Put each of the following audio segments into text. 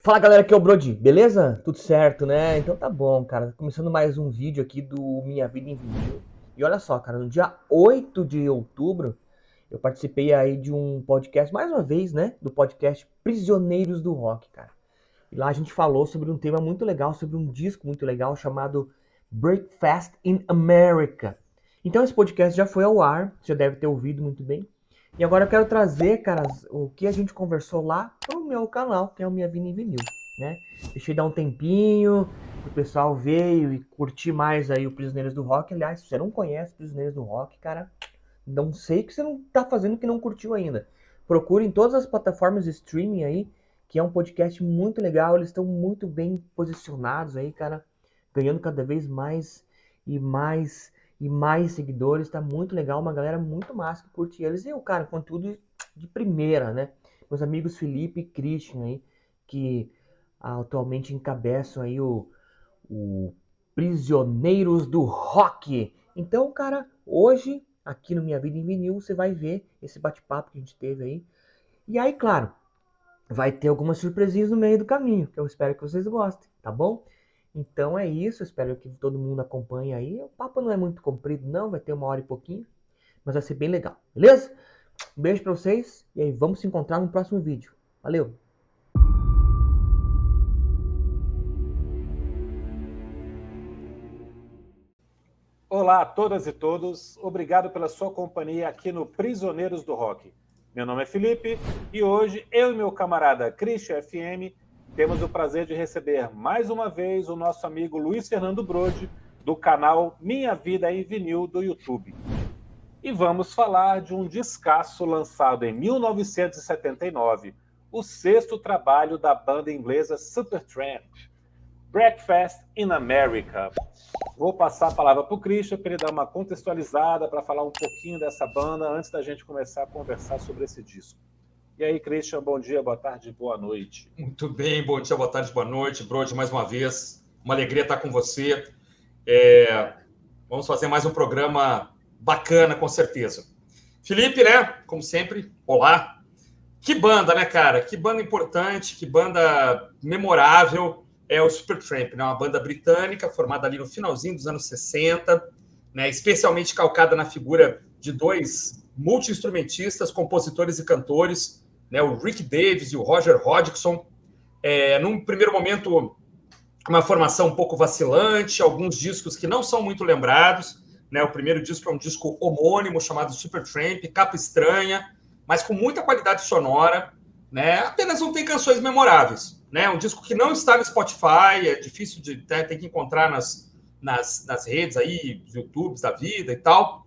Fala galera, aqui é o Brody, beleza? Tudo certo, né? Então tá bom, cara. Começando mais um vídeo aqui do Minha Vida em Vinil. E olha só, cara, no dia 8 de outubro, eu participei aí de um podcast, mais uma vez, né? Do podcast Prisioneiros do Rock, cara. E lá a gente falou sobre um tema muito legal, sobre um disco muito legal chamado Breakfast in America. Então esse podcast já foi ao ar, você já deve ter ouvido muito bem. E agora eu quero trazer, cara, o que a gente conversou lá pro meu canal, que é o Minha Vida em Vinil, né? Deixei dar um tempinho, o pessoal veio e curtir mais aí o Prisioneiros do Rock. Aliás, se você não conhece Prisioneiros do Rock, cara, não sei o que você não tá fazendo que não curtiu ainda. Procure em todas as plataformas de streaming aí, que é um podcast muito legal. Eles estão muito bem posicionados aí, cara, ganhando cada vez mais e mais e mais seguidores. Tá muito legal, uma galera muito massa que curte eles. E o cara, conteúdo de primeira, né? Meus amigos Felipe e Christian aí, que atualmente encabeçam aí o Prisioneiros do Rock. Então, cara, hoje, aqui no Minha Vida em Vinil, você vai ver esse bate-papo que a gente teve aí. E aí, claro, vai ter algumas surpresinhas no meio do caminho, que eu espero que vocês gostem, tá bom? Então é isso, espero que todo mundo acompanhe aí. O papo não é muito comprido, não, vai ter 1 hora e pouquinho, mas vai ser bem legal, beleza? Um beijo pra vocês e aí vamos se encontrar no próximo vídeo. Valeu! Olá a todas e todos, obrigado pela sua companhia aqui no Prisioneiros do Rock. Meu nome é Felipe e hoje eu e meu camarada Christian FM temos o prazer de receber mais uma vez o nosso amigo Luiz Fernando Brode, do canal Minha Vida em Vinil do YouTube. E vamos falar de um descasso lançado em 1979, o sexto trabalho da banda inglesa Supertramp, Breakfast in America. Vou passar a palavra para o Christian para ele dar uma contextualizada, para falar um pouquinho dessa banda antes da gente começar a conversar sobre esse disco. E aí, Christian, bom dia, boa tarde, boa noite. Muito bem, bom dia, boa tarde, boa noite. Brode, mais uma vez, uma alegria estar com você. Vamos fazer mais um programa bacana, com certeza. Felipe, né, como sempre, olá. Que banda, né, cara? Que banda importante, que banda memorável é o Supertramp, né? Uma banda britânica formada ali no finalzinho dos anos 60, né? Especialmente calcada na figura de dois multi-instrumentistas, compositores e cantores, né? O Rick Davies e o Roger Hodgson. Num primeiro momento, uma formação um pouco vacilante, alguns discos que não são muito lembrados, né? O primeiro disco é um disco homônimo chamado Supertramp, capa estranha, mas com muita qualidade sonora, né? Apenas não tem canções memoráveis, né? Um disco que não está no Spotify, é difícil de tem que encontrar nas redes aí, YouTubes da vida e tal.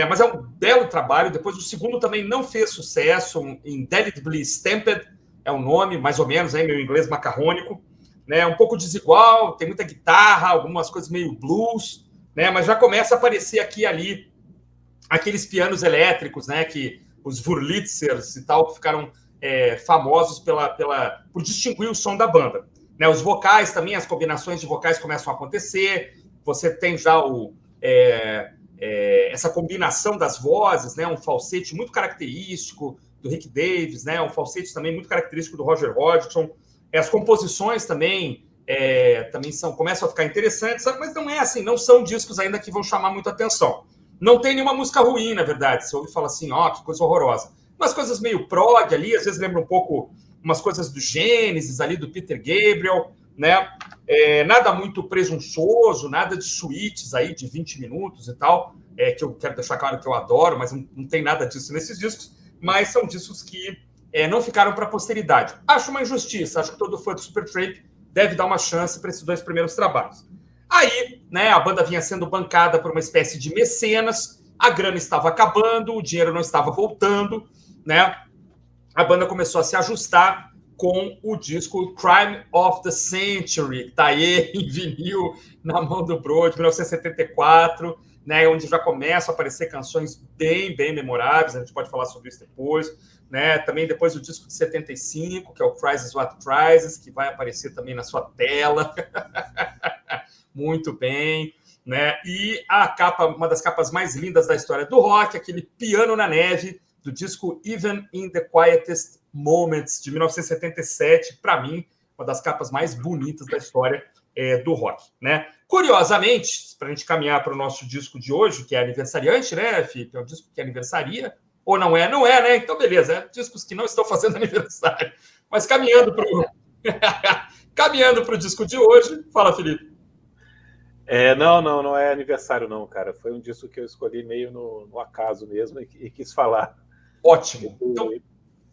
Mas é um belo trabalho. Depois o segundo também não fez sucesso, Indelibly Stamped é o nome, mais ou menos, aí, meu inglês macarrônico, né? Um pouco desigual, tem muita guitarra, algumas coisas meio blues, né? Mas já começa a aparecer aqui e ali aqueles pianos elétricos, né? Que os Wurlitzers e tal, que ficaram famosos por distinguir o som da banda. Né? Os vocais também, as combinações de vocais começam a acontecer, você tem já essa combinação das vozes, né? Um falsete muito característico do Rick Davies, né? Um falsete também muito característico do Roger Hodgson. As composições também começam a ficar interessantes, mas não é assim, não são discos ainda que vão chamar muita atenção. Não tem nenhuma música ruim, na verdade. Você ouve e fala assim, que coisa horrorosa. Umas coisas meio prog ali, às vezes lembra um pouco umas coisas do Gênesis ali, do Peter Gabriel, né? Nada muito presunçoso, nada de suítes aí de 20 minutos e tal, que eu quero deixar claro que eu adoro, mas não tem nada disso nesses discos, mas são discos que não ficaram para a posteridade. Acho uma injustiça, acho que todo fã do Supertramp deve dar uma chance para esses dois primeiros trabalhos. Aí, né, a banda vinha sendo bancada por uma espécie de mecenas, a grana estava acabando, o dinheiro não estava voltando, né? A banda começou a se ajustar com o disco Crime of the Century, que está aí em vinil na mão do Brode, 1974, né, onde já começam a aparecer canções bem, bem memoráveis, a gente pode falar sobre isso depois, né? Também depois o disco de 75, que é o Crisis What Crisis, que vai aparecer também na sua tela. Muito bem, né? E a capa, uma das capas mais lindas da história do rock, aquele piano na neve do disco Even in the Quietest Moments, de 1977, para mim, uma das capas mais bonitas da história do rock, né? Curiosamente, para a gente caminhar para o nosso disco de hoje, que é aniversariante, né, Felipe? É um disco que aniversaria, ou não é? Não é, né? Então, beleza, discos que não estão fazendo aniversário. Mas caminhando para o caminhando para o disco de hoje, fala, Felipe. Não é aniversário não, cara. Foi um disco que eu escolhi meio no acaso mesmo e quis falar. Ótimo. Então,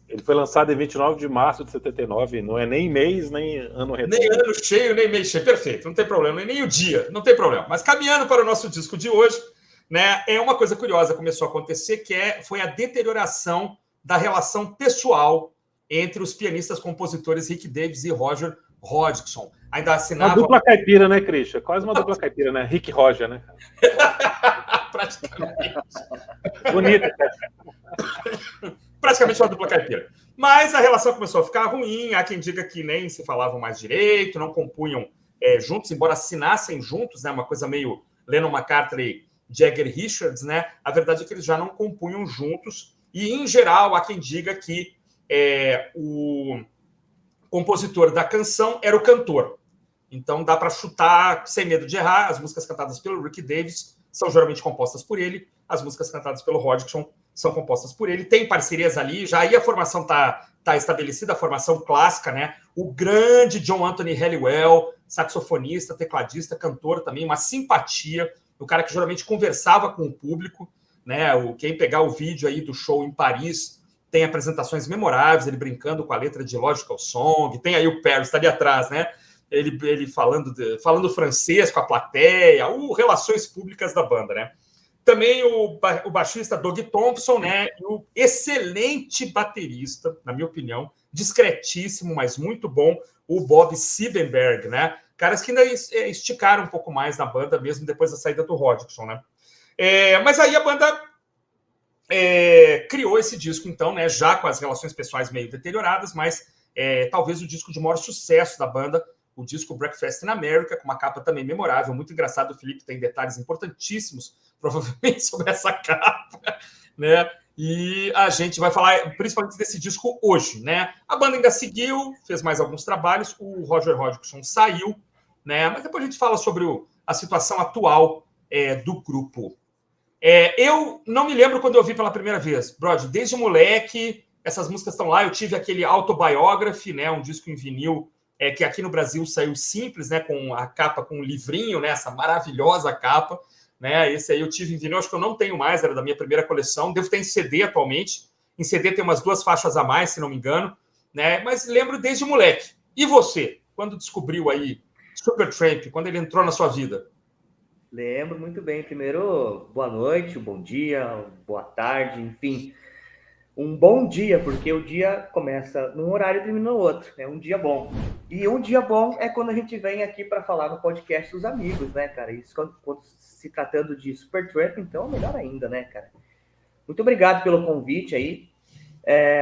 ele foi lançado em 29 de março de 79, não é nem mês, nem ano redondo. Nem ano cheio, nem mês cheio. Perfeito, não tem problema. Nem o dia, não tem problema. Mas caminhando para o nosso disco de hoje, né, uma coisa curiosa começou a acontecer, foi a deterioração da relação pessoal entre os pianistas compositores Rick Davies e Roger Hodgson. Ainda assinava... Uma dupla caipira, né, Christian? Quase uma dupla caipira, né? Rick Roger, né? Praticamente. Bonita, praticamente uma dupla caipira. Mas a relação começou a ficar ruim, há quem diga que nem se falavam mais direito, não compunham juntos, embora assinassem juntos, né, uma coisa meio Lennon-McCartney, Jagger-Richards, né? A verdade é que eles já não compunham juntos, e em geral há quem diga que o compositor da canção era o cantor. Então dá para chutar sem medo de errar. As músicas cantadas pelo Rick Davies são geralmente compostas por ele, as músicas cantadas pelo Hodgson são compostas por ele. Tem parcerias ali, já aí a formação tá estabelecida, a formação clássica, né? O grande John Anthony Halliwell, saxofonista, tecladista, cantor também, uma simpatia, o cara que geralmente conversava com o público, né? Quem pegar o vídeo aí do show em Paris tem apresentações memoráveis, ele brincando com a letra de Logical Song, tem aí o Paris, está ali atrás, né? Ele falando francês com a plateia, relações públicas da banda, né? Também o baixista Doug Thompson, né? E o excelente baterista, na minha opinião, discretíssimo, mas muito bom, o Bob Siebenberg, né? Caras que ainda esticaram um pouco mais na banda, mesmo depois da saída do Hodgson, né? Mas aí a banda criou esse disco, então, né? Já com as relações pessoais meio deterioradas, mas talvez o disco de maior sucesso da banda, o disco Breakfast in America, com uma capa também memorável, muito engraçado. O Felipe tem detalhes importantíssimos, provavelmente, sobre essa capa, né? E a gente vai falar principalmente desse disco hoje, né? A banda ainda seguiu, fez mais alguns trabalhos, o Roger Hodgson saiu, né? Mas depois a gente fala sobre a situação atual do grupo. Eu não me lembro quando eu vi pela primeira vez, Brody, desde moleque, essas músicas estão lá. Eu tive aquele Autobiography, né? Um disco em vinil que aqui no Brasil saiu simples, né, com a capa, com um livrinho, né, essa maravilhosa capa, né, esse aí eu tive em vinil, acho que eu não tenho mais, era da minha primeira coleção, devo ter em CD atualmente, em CD tem umas 2 faixas a mais, se não me engano, né, mas lembro desde moleque. E você, quando descobriu aí Supertramp, quando ele entrou na sua vida? Lembro muito bem. Primeiro, boa noite, bom dia, boa tarde, enfim... Um bom dia, porque o dia começa num horário e termina no outro. É um dia bom. E um dia bom é quando a gente vem aqui para falar no podcast dos amigos, né, cara? Isso quando se tratando de Supertramp, então melhor ainda, né, cara? Muito obrigado pelo convite aí.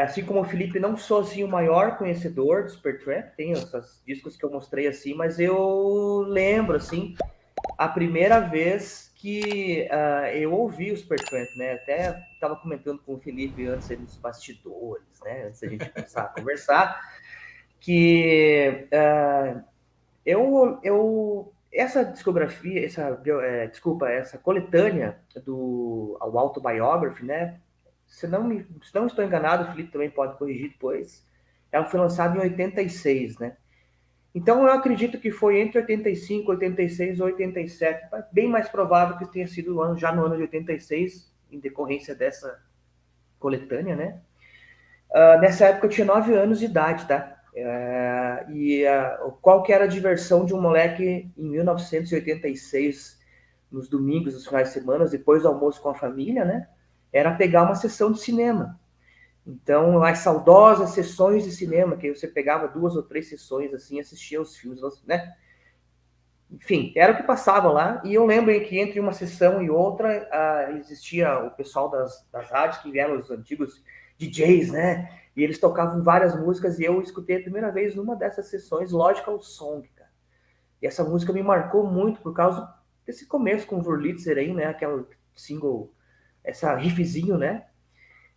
Assim como o Felipe, não sou assim o maior conhecedor do Supertramp, tem esses discos que eu mostrei assim, mas eu lembro assim a primeira vez que eu ouvi o Supertramp, né? Até estava comentando com o Felipe antes dos bastidores, né? Antes da gente começar a conversar, que essa discografia, essa coletânea do Autobiography, né? Se não estou enganado, o Felipe também pode corrigir depois. Ela foi lançada em 86, né? Então, eu acredito que foi entre 85, 86 ou 87. Bem mais provável que tenha sido já no ano de 86, em decorrência dessa coletânea, né? Nessa época eu tinha 9 anos de idade, tá? Qual que era a diversão de um moleque em 1986, nos domingos, nos finais de semana, depois do almoço com a família, né? Era pegar uma sessão de cinema. Então, as saudosas sessões de cinema, que você pegava 2 ou 3 sessões, assim, assistia os filmes, né? Enfim, era o que passava lá. E eu lembro que entre uma sessão e outra, existia o pessoal das rádios, que vieram os antigos DJs, né? E eles tocavam várias músicas, e eu escutei a primeira vez numa dessas sessões Logical Song, cara. E essa música me marcou muito por causa desse começo com o Wurlitzer aí, né? Aquela single, essa riffzinho, né?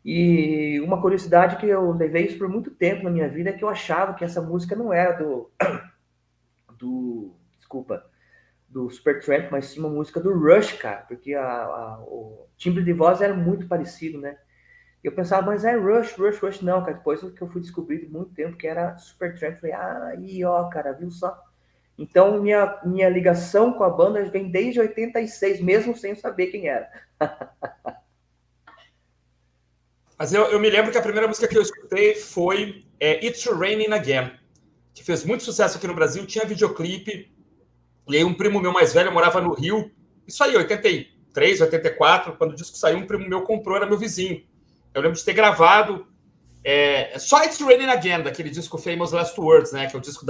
E uma curiosidade que eu levei isso por muito tempo na minha vida é que eu achava que essa música não era do Supertramp, mas sim uma música do Rush, cara, porque o timbre de voz era muito parecido, né? Eu pensava, mas é Rush, não, cara. Depois que eu fui descobrir de muito tempo que era Supertramp, falei, aí, ó, cara, viu só? Então, minha ligação com a banda vem desde 86, mesmo sem saber quem era. Mas eu me lembro que a primeira música que eu escutei foi It's Raining Again, que fez muito sucesso aqui no Brasil, tinha videoclipe, e aí um primo meu mais velho morava no Rio, isso aí, 83, 84, quando o disco saiu, um primo meu comprou, era meu vizinho. Eu lembro de ter gravado só It's Raining Again, daquele disco Famous Last Words, né, que é o disco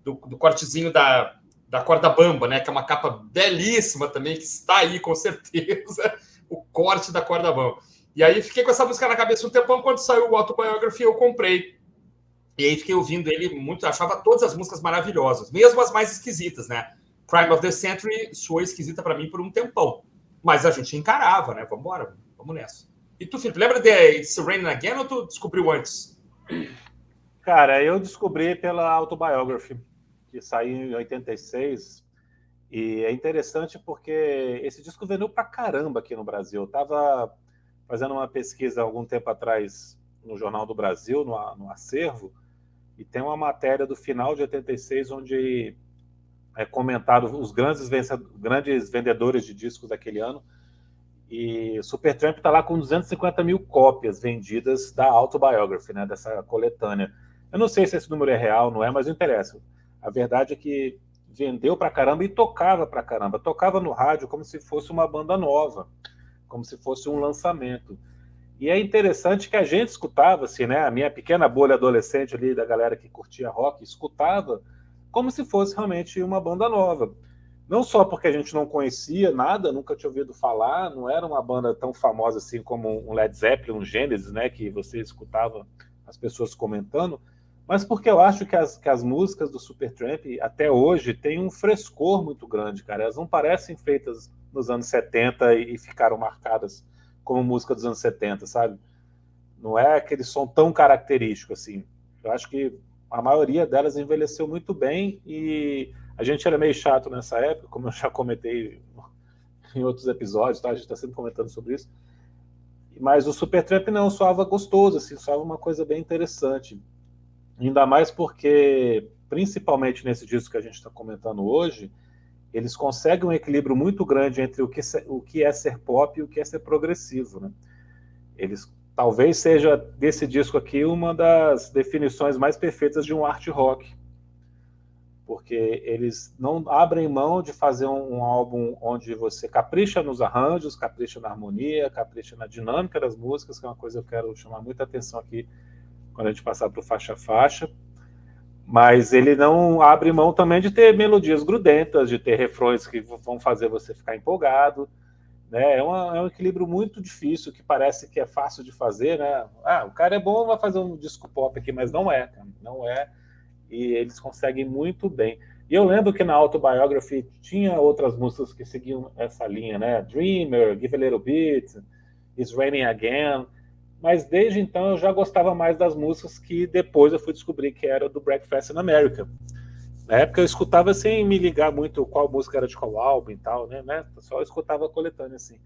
do cortezinho da corda bamba, né, que é uma capa belíssima também, que está aí com certeza, o corte da corda bamba. E aí fiquei com essa música na cabeça um tempão, quando saiu o Autobiography eu comprei. E aí fiquei ouvindo ele muito, achava todas as músicas maravilhosas, mesmo as mais esquisitas, né? Crime of the Century soou esquisita para mim por um tempão. Mas a gente encarava, né? Vambora, vamos nessa. E tu, Felipe, lembra de It's Raining Again ou tu descobriu antes? Cara, eu descobri pela Autobiography, que saiu em 86. E é interessante porque esse disco vendeu pra caramba aqui no Brasil. Eu tava fazendo uma pesquisa algum tempo atrás no Jornal do Brasil, no Acervo, e tem uma matéria do final de 86 onde é comentado os grandes vendedores de discos daquele ano. E Supertramp está lá com 250 mil cópias vendidas da Autobiography, né, dessa coletânea. Eu não sei se esse número é real, não é, mas não interessa. A verdade é que vendeu pra caramba e tocava pra caramba. Tocava no rádio como se fosse uma banda nova, como se fosse um lançamento. E é interessante que a gente escutava, assim, né? A minha pequena bolha adolescente ali, da galera que curtia rock, escutava como se fosse realmente uma banda nova. Não só porque a gente não conhecia nada, nunca tinha ouvido falar, não era uma banda tão famosa assim como um Led Zeppelin, um Genesis, né? Que você escutava as pessoas comentando, mas porque eu acho que as músicas do Supertramp, até hoje, têm um frescor muito grande, cara. Elas não parecem feitas nos anos 70 e ficaram marcadas como música dos anos 70, sabe? Não é aquele som tão característico assim. Eu acho que a maioria delas envelheceu muito bem e a gente era meio chato nessa época, como eu já comentei em outros episódios, tá? A gente está sempre comentando sobre isso. Mas o Supertramp não, soava gostoso, assim, soava uma coisa bem interessante. Ainda mais porque, principalmente nesse disco que a gente está comentando hoje, eles conseguem um equilíbrio muito grande entre o que é ser pop e o que é ser progressivo, né? Eles talvez seja desse disco aqui uma das definições mais perfeitas de um art rock, porque eles não abrem mão de fazer um álbum onde você capricha nos arranjos, capricha na harmonia, capricha na dinâmica das músicas, que é uma coisa que eu quero chamar muita atenção aqui quando a gente passar para o faixa a faixa. Mas ele não abre mão também de ter melodias grudentas, de ter refrões que vão fazer você ficar empolgado, né? É um equilíbrio muito difícil, que parece que é fácil de fazer, né? O cara é bom, vai fazer um disco pop aqui, mas não é, cara, não é. E eles conseguem muito bem. E eu lembro que na Autobiography tinha outras músicas que seguiam essa linha, né? Dreamer, Give a Little Bit, It's Raining Again. Mas desde então eu já gostava mais das músicas que depois eu fui descobrir que era do Breakfast in America. Na época eu escutava sem me ligar muito qual música era de qual álbum e tal, né? Só escutava a coletânea assim.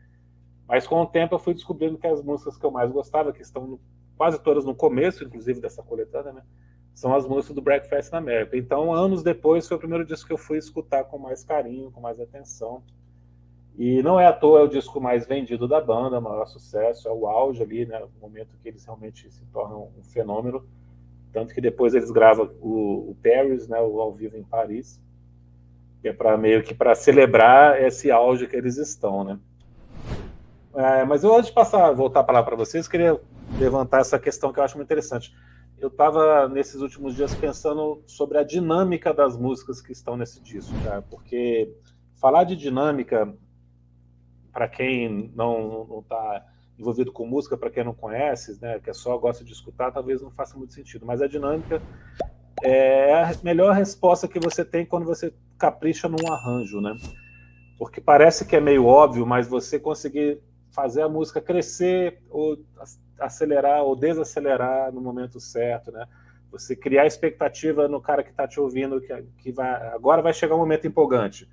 Mas com o tempo eu fui descobrindo que as músicas que eu mais gostava, que estão quase todas no começo, inclusive, dessa coletânea, né? São as músicas do Breakfast in America. Então, anos depois, foi o primeiro disco que eu fui escutar com mais carinho, com mais atenção. E não é à toa, é o disco mais vendido da banda, maior sucesso, é o auge ali, né? O momento que eles realmente se tornam um fenômeno. Tanto que depois eles gravam o Paris, né? O Ao Vivo em Paris, que é para meio que para celebrar esse auge que eles estão, né? Mas eu, antes de voltar a palavra para vocês, queria levantar essa questão que eu acho muito interessante. Eu estava, nesses últimos dias, pensando sobre a dinâmica das músicas que estão nesse disco, cara, porque falar de dinâmica, para quem não está envolvido com música, para quem não conhece, né, que só gosta de escutar, talvez não faça muito sentido. Mas a dinâmica é a melhor resposta que você tem quando você capricha num arranjo, né? Porque parece que é meio óbvio, mas você conseguir fazer a música crescer ou acelerar ou desacelerar no momento certo, né? Você criar expectativa no cara que está te ouvindo, que agora vai chegar um momento empolgante.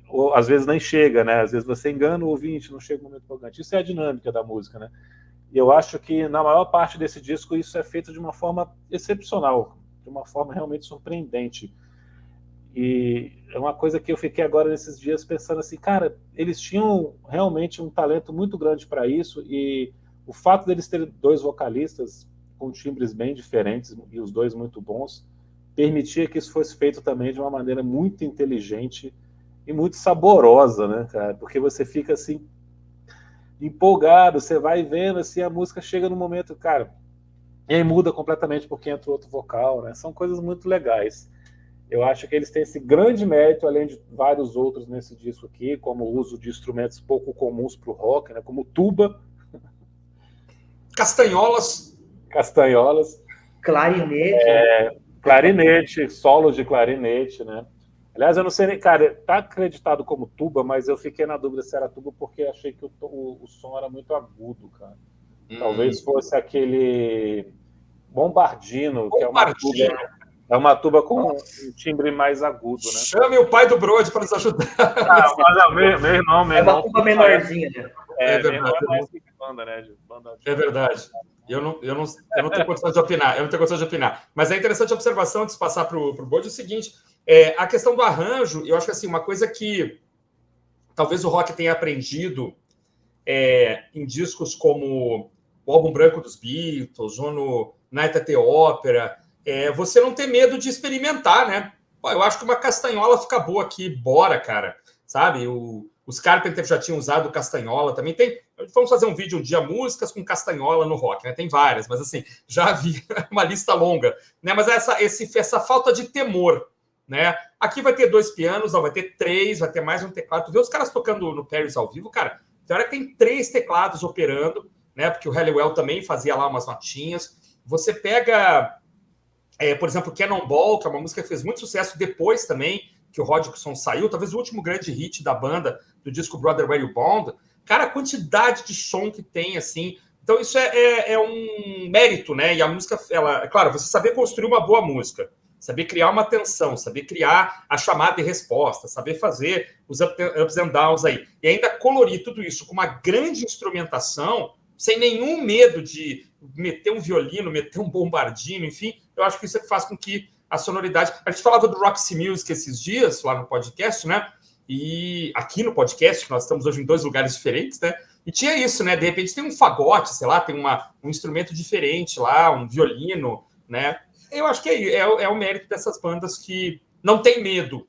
Ou às vezes nem chega, né? Às vezes você engana o ouvinte, não chega um momento empolgante. Isso é a dinâmica da música, né? E eu acho que na maior parte desse disco isso é feito de uma forma excepcional, de uma forma realmente surpreendente. E é uma coisa que eu fiquei agora nesses dias pensando assim, cara, eles tinham realmente um talento muito grande para isso, e o fato deles terem dois vocalistas com timbres bem diferentes e os dois muito bons, permitia que isso fosse feito também de uma maneira muito inteligente e muito saborosa, né, cara? Porque você fica assim empolgado, você vai vendo assim, a música chega no momento, cara, e aí muda completamente porque entra outro vocal, né? São coisas muito legais. Eu acho que eles têm esse grande mérito, além de vários outros nesse disco aqui, como o uso de instrumentos pouco comuns para o rock, né? Como tuba, Castanholas. castanholas, Clarinete, clarinete, solos de clarinete, né? Aliás, eu não sei nem, cara, tá acreditado como tuba, mas eu fiquei na dúvida se era tuba porque achei que o som era muito agudo, cara. Talvez fosse aquele bombardino, que Bombardino. é uma tuba com um timbre mais agudo, né? Chame o pai do Brode para nos ajudar. Meu irmão, é uma tuba menorzinha, né? É meu irmão verdade. é mais que banda, né? Banda de... É verdade. Eu não tenho condição de opinar. Eu não tenho condição de opinar. Mas é interessante a observação antes de passar para o Brode, é o seguinte: a questão do arranjo, eu acho que assim, uma coisa que talvez o rock tenha aprendido em discos como o Álbum Branco dos Beatles, ou no Night at the Opera, você não ter medo de experimentar, né? Pô, eu acho que uma castanhola fica boa aqui, bora, cara. Sabe? Os Carpenters já tinham usado castanhola também. Vamos fazer um vídeo um dia, músicas com castanhola no rock, né? Tem várias, mas assim, já havia uma lista longa, né? Mas essa falta de temor, né? Aqui vai ter 2 pianos, vai ter 3, vai ter mais um teclado. Tu vê os caras tocando no Paris ao vivo, cara, tem hora que tem 3 teclados operando, né? Porque o Halliwell também fazia lá umas notinhas. Você pega, por exemplo, Cannonball, que é uma música que fez muito sucesso depois também, que o Hodgson saiu, talvez o último grande hit da banda, do disco Brother Where You Bond. Cara, a quantidade de som que tem, assim. Então, isso é um mérito, né? E a música, claro, você saber construir uma boa música, saber criar uma tensão, saber criar a chamada e resposta, saber fazer os ups and downs aí. E ainda colorir tudo isso com uma grande instrumentação, sem nenhum medo de meter um violino, meter um bombardino, enfim, eu acho que isso é que faz com que a sonoridade... A gente falava do Roxy Music esses dias, lá no podcast, né? E aqui no podcast, nós estamos hoje em 2 lugares diferentes, né? E tinha isso, né? De repente tem um fagote, sei lá, tem um instrumento diferente lá, um violino, né? Eu acho que é o mérito dessas bandas que não tem medo.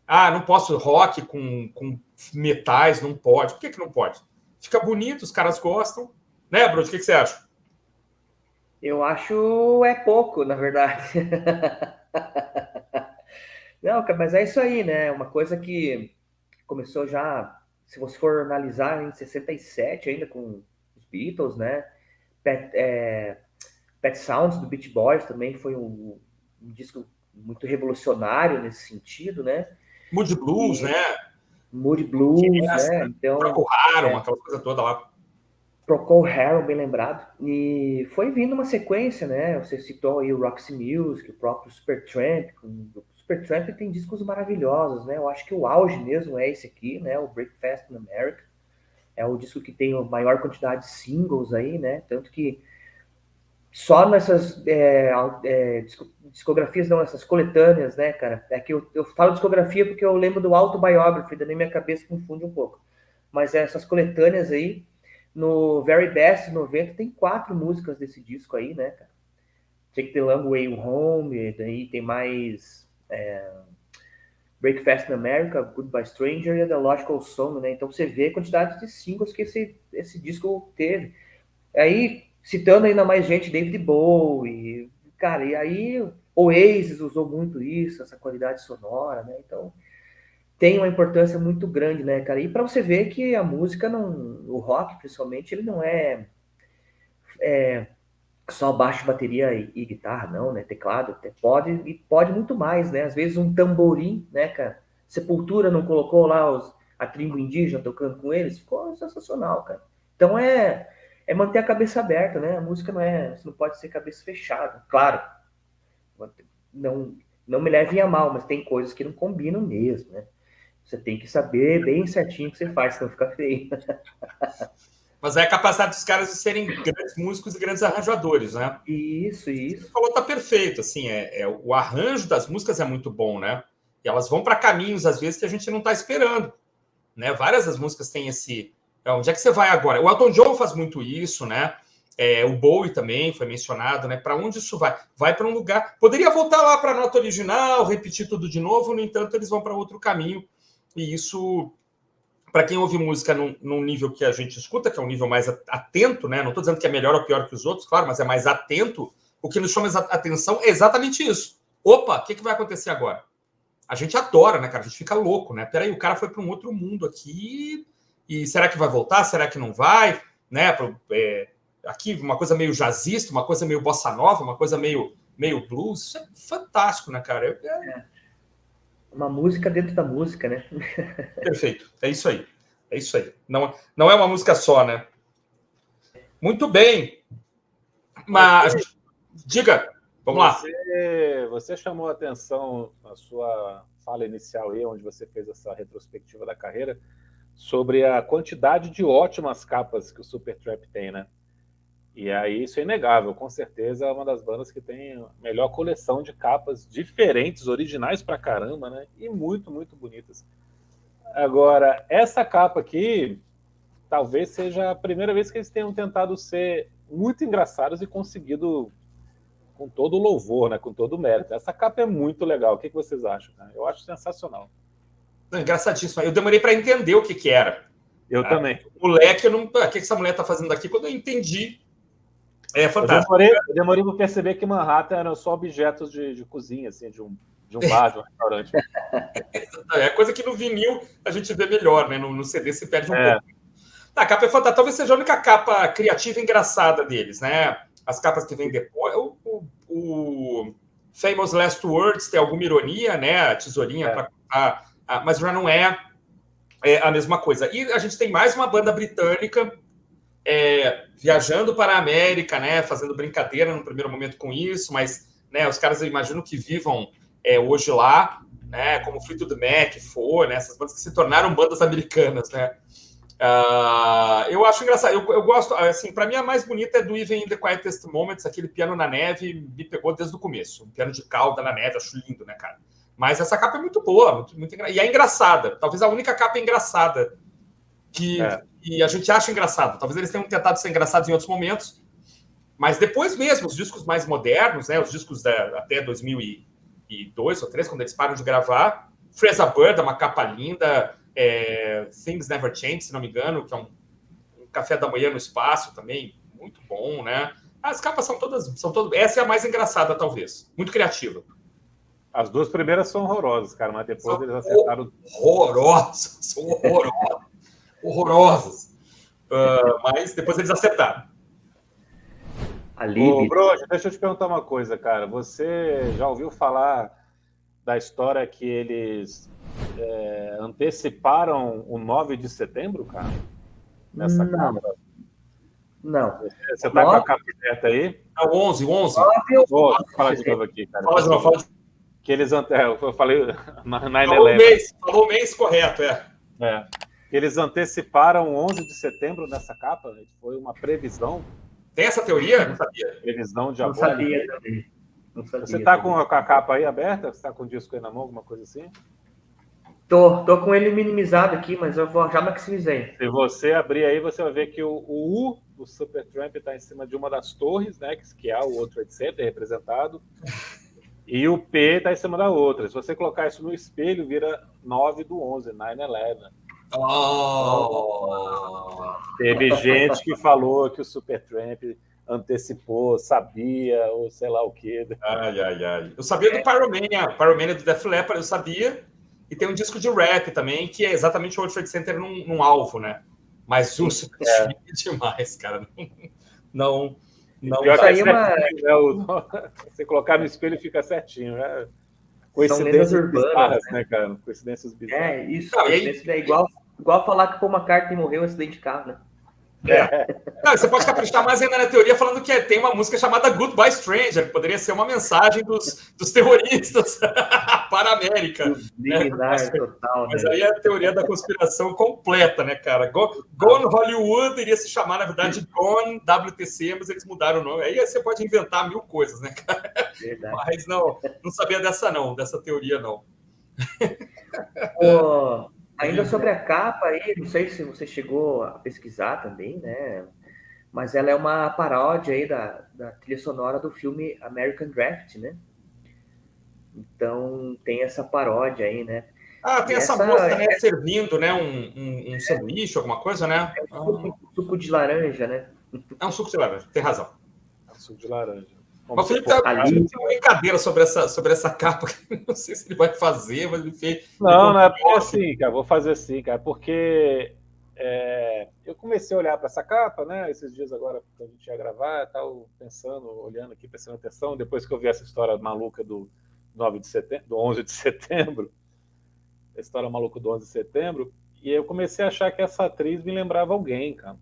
Ah, não posso rock com metais, não pode. Por que não pode? Fica bonito, os caras gostam. Né, Bruno? O que você acha? Eu acho pouco, na verdade. Não, mas é isso aí, né? Uma coisa que começou já, se você for analisar, em 67 ainda com os Beatles, né? Pet Sounds do Beach Boys também foi um disco muito revolucionário nesse sentido, né? Moody Blues, né? Moody Blues, né? Então, Procol Harum, aquela coisa toda lá. Procol Harum, bem lembrado. E foi vindo uma sequência, né? Você citou aí o Roxy Music, o próprio Supertramp. O Supertramp tem discos maravilhosos, né? Eu acho que o auge mesmo é esse aqui, né? O Breakfast in America. É o disco que tem a maior quantidade de singles aí, né? Tanto que só nessas discografias, não, essas coletâneas, né, cara? É que eu falo discografia porque eu lembro do Autobiography, daí minha cabeça confunde um pouco. Mas essas coletâneas aí, no Very Best 90, tem 4 músicas desse disco aí, né, cara? Take the Long Way Home, daí tem mais Breakfast in America, Goodbye Stranger e The Logical Song, né? Então você vê a quantidade de singles que esse disco teve. Aí, citando ainda mais gente, David Bowie, cara, e aí Oasis usou muito isso, essa qualidade sonora, né? Então, tem uma importância muito grande, né, cara? E para você ver que a música, o rock, principalmente, ele não é só baixo, bateria e guitarra, não, né? Teclado, pode muito mais, né? Às vezes um tamborim, né, cara? Sepultura não colocou lá a tribo indígena tocando com eles, ficou sensacional, cara. Então é manter a cabeça aberta, né? A música você não pode ser cabeça fechada. Claro, não, não me levem a mal, mas tem coisas que não combinam mesmo, né? Você tem que saber bem certinho o que você faz, senão fica feio. Mas é a capacidade dos caras de serem grandes músicos e grandes arranjadores, né? Isso, Você falou, tá perfeito, assim, o arranjo das músicas é muito bom, né? E elas vão para caminhos, às vezes, que a gente não tá esperando, né? Várias das músicas têm esse... Onde é que você vai agora? O Elton John faz muito isso, né? O Bowie também foi mencionado, né? Para onde isso vai? Vai para um lugar... Poderia voltar lá para a nota original, repetir tudo de novo, no entanto, eles vão para outro caminho. E isso, para quem ouve música num nível que a gente escuta, que é um nível mais atento, né? Não estou dizendo que é melhor ou pior que os outros, claro, mas é mais atento. O que nos chama a atenção é exatamente isso. Opa, o que vai acontecer agora? A gente adora, né, cara? A gente fica louco, né? Peraí, o cara foi para um outro mundo aqui e será que vai voltar? Será que não vai? Né? Aqui uma coisa meio jazzista, uma coisa meio bossa nova, uma coisa meio blues. Isso é fantástico, né, cara? Uma música dentro da música, né? Perfeito. É isso aí. É isso aí. Não é uma música só, né? Muito bem. Mas diga, vamos lá. Você chamou a atenção na sua fala inicial aí, onde você fez essa retrospectiva da carreira, sobre a quantidade de ótimas capas que o Supertramp tem, né? E aí isso é inegável, com certeza é uma das bandas que tem a melhor coleção de capas diferentes, originais pra caramba, né? E muito, muito bonitas. Agora, essa capa aqui talvez seja a primeira vez que eles tenham tentado ser muito engraçados e conseguido com todo o louvor, né? Com todo o mérito. Essa capa é muito legal. O que vocês acham? Né? Eu acho sensacional. Engraçadíssimo. Eu demorei para entender o que era. Eu também. Moleque, eu não... O que essa mulher tá fazendo aqui? Quando eu entendi, é fantástico. Eu demorei para perceber que Manhattan eram só objetos de cozinha, assim, de um bar, de um restaurante. É coisa que no vinil a gente vê melhor, né? No CD se perde um pouco. A capa é fantástica. Talvez seja a única capa criativa e engraçada deles, né? As capas que vêm depois. O Famous Last Words tem alguma ironia, né? A tesourinha para contar, mas já não é a mesma coisa. E a gente tem mais uma banda britânica viajando para a América, né? Fazendo brincadeira no primeiro momento com isso, mas né, os caras eu imagino que vivam hoje lá, né? Como Fleetwood Mac foi, né? Essas bandas que se tornaram bandas americanas, né? Eu acho engraçado, eu gosto, assim, para mim a mais bonita é do Even in the Quietest Moments, aquele piano na neve, me pegou desde o começo, um piano de cauda na neve, acho lindo, né, cara? Mas essa capa é muito boa, muito e é engraçada, talvez a única capa engraçada que a gente acha engraçado, talvez eles tenham tentado ser engraçados em outros momentos, mas depois mesmo, os discos mais modernos, né, os discos até 2002 ou 2003, quando eles param de gravar, Fresa Bird, uma capa linda, Things Never Change, se não me engano, que é um café da manhã no espaço também, muito bom, né? As capas são todas... Essa é a mais engraçada, talvez. Muito criativa. As duas primeiras são horrorosas, cara, mas depois eles acertaram... Horrorosas! Horrorosas! Mas depois eles acertaram. Ô, Brojo, deixa eu te perguntar uma coisa, cara. Você já ouviu falar da história que eles anteciparam o 9 de setembro, cara? Nessa capa? Não. Você tá com a capa aberta aí? É o 11. Vou falar de novo aqui, cara. Fala de... Que eles eu falei 9/11. Falou o mês correto, Que eles anteciparam o 11 de setembro nessa capa. Foi uma previsão. Tem essa teoria? Não sabia. Previsão de Não sabia também. Você tá com a capa aí aberta? Você tá com o disco aí na mão, alguma coisa assim? Tô com ele minimizado aqui, mas eu já maximizei. Se você abrir aí, você vai ver que o U do Supertramp está em cima de uma das torres, né? Que é o World Trade Center representado. E o P está em cima da outra. Se você colocar isso no espelho, vira 9/11, 9/11. Teve gente que falou que o Supertramp antecipou, sabia, ou sei lá o quê. Ai. Eu sabia do Pyromania do Def Leppard, eu sabia. E tem um disco de rap também, que é exatamente o World Trade Center num alvo, né? Mas o Supertramp é demais, cara. Não. Pior que você colocar no espelho fica certinho, né? Coincidências bizarras, né, cara? Coincidências bizarras. Isso. É igual falar que o Paul McCartney morreu em acidente de carro, né? Não, você pode caprichar mais ainda na teoria falando que tem uma música chamada Goodbye Stranger, que poderia ser uma mensagem dos terroristas para a América. Subliminar total, Mas né? aí é a teoria da conspiração completa, né, cara? Gone Hollywood iria se chamar, na verdade, Gone WTC, mas eles mudaram o nome. Aí você pode inventar mil coisas, né, cara? Verdade. Mas não sabia dessa teoria, não. Ainda sobre a capa aí, não sei se você chegou a pesquisar também, né? Mas ela é uma paródia aí da trilha sonora do filme American Draft, né? Então tem essa paródia aí, né? Tem E essa moça, né, servindo, né, um sanduíche, alguma coisa, né? É um suco de laranja, né? É um suco de laranja, tem razão. É um suco de laranja. O Felipe tem uma brincadeira sobre essa capa, que não sei se ele vai fazer, mas ele fez. Não é assim, cara. Vou fazer assim, cara, porque eu comecei a olhar para essa capa, né? Esses dias agora que a gente ia gravar, tal, pensando, olhando aqui, prestando atenção. Depois que eu vi essa história maluca do 9 de setembro, do 11 de setembro, a história maluca do 11 de setembro, e eu comecei a achar que essa atriz me lembrava alguém, cara.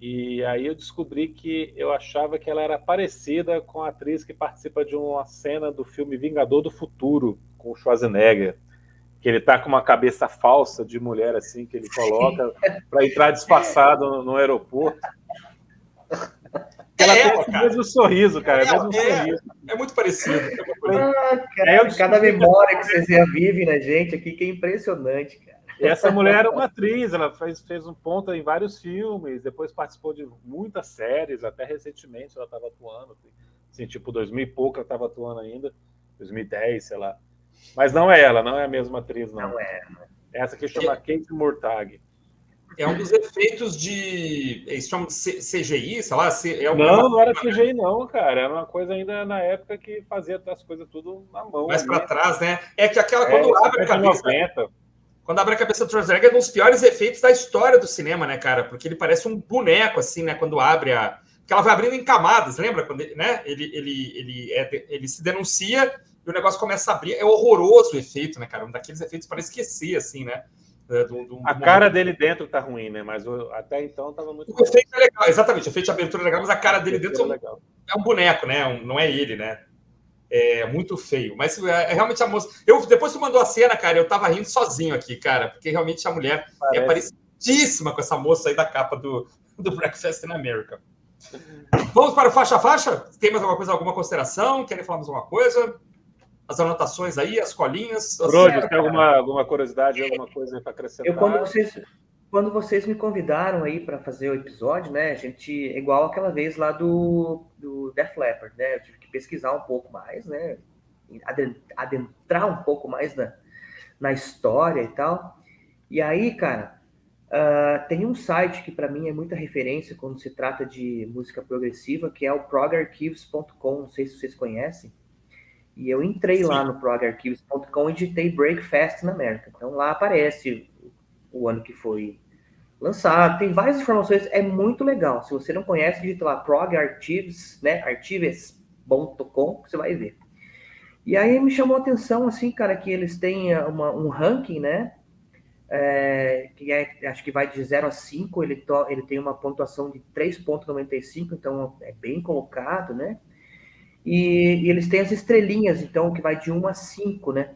E aí eu descobri que eu achava que ela era parecida com a atriz que participa de uma cena do filme Vingador do Futuro, com o Schwarzenegger, que ele tá com uma cabeça falsa de mulher, assim, que ele coloca para entrar disfarçado no aeroporto. Ela tem esse mesmo sorriso, cara. Sorriso. É muito parecido. Cara, cada memória que vocês revivem na gente aqui, que é impressionante, cara. E essa mulher era uma atriz, ela fez um ponto em vários filmes, depois participou de muitas séries, até recentemente ela estava atuando, assim, tipo 2000 e pouco ela estava atuando ainda, 2010, sei lá. Mas não é ela, não é a mesma atriz, não. Não é. Essa aqui chama Kate Murtagh. É um dos efeitos de... Eles chamam de CGI, sei lá? Não era CGI não, cara. Era uma coisa ainda na época que fazia as coisas tudo na mão. Mais para trás, né? É que aquela, quando abre a cabeça... 90. Quando abre a cabeça do Schwarzenegger, é um dos piores efeitos da história do cinema, né, cara? Porque ele parece um boneco, assim, né? Quando abre a... Porque ela vai abrindo em camadas, lembra? Quando né? ele se denuncia e o negócio começa a abrir. É horroroso o efeito, né, cara? Um daqueles efeitos para esquecer, assim, né? A cara dele dentro tá ruim, né? Mas até então tava muito... O efeito é legal, exatamente. O efeito de abertura é legal, mas a cara dele dentro é um boneco, né? Não é ele, né? É muito feio, mas realmente a moça... Depois que tu mandou a cena, cara, eu tava rindo sozinho aqui, cara, porque realmente a mulher é parecidíssima com essa moça aí da capa do Breakfast in America. Vamos para o faixa-faixa? Tem mais alguma coisa, alguma consideração? Querem falar mais alguma coisa? As anotações aí, as colinhas? Brody, tem alguma curiosidade, alguma coisa para acrescentar? Quando vocês me convidaram aí para fazer o episódio, né, a gente, igual aquela vez lá do Def Leppard, né, eu tive que pesquisar um pouco mais, né, adentrar um pouco mais na história e tal. E aí, cara, tem um site que para mim é muita referência quando se trata de música progressiva, que é o progarchives.com, não sei se vocês conhecem. E eu entrei lá no progarchives.com e digitei Breakfast in America. Então lá aparece o ano que foi lançado, tem várias informações, é muito legal. Se você não conhece, digita lá progarchives, né, archives.com, você vai ver. E aí me chamou a atenção, assim, cara, que eles têm um ranking, né, acho que vai de 0 a 5, ele tem uma pontuação de 3,95, então é bem colocado, né, e eles têm as estrelinhas, então, que vai de 1 a 5, né.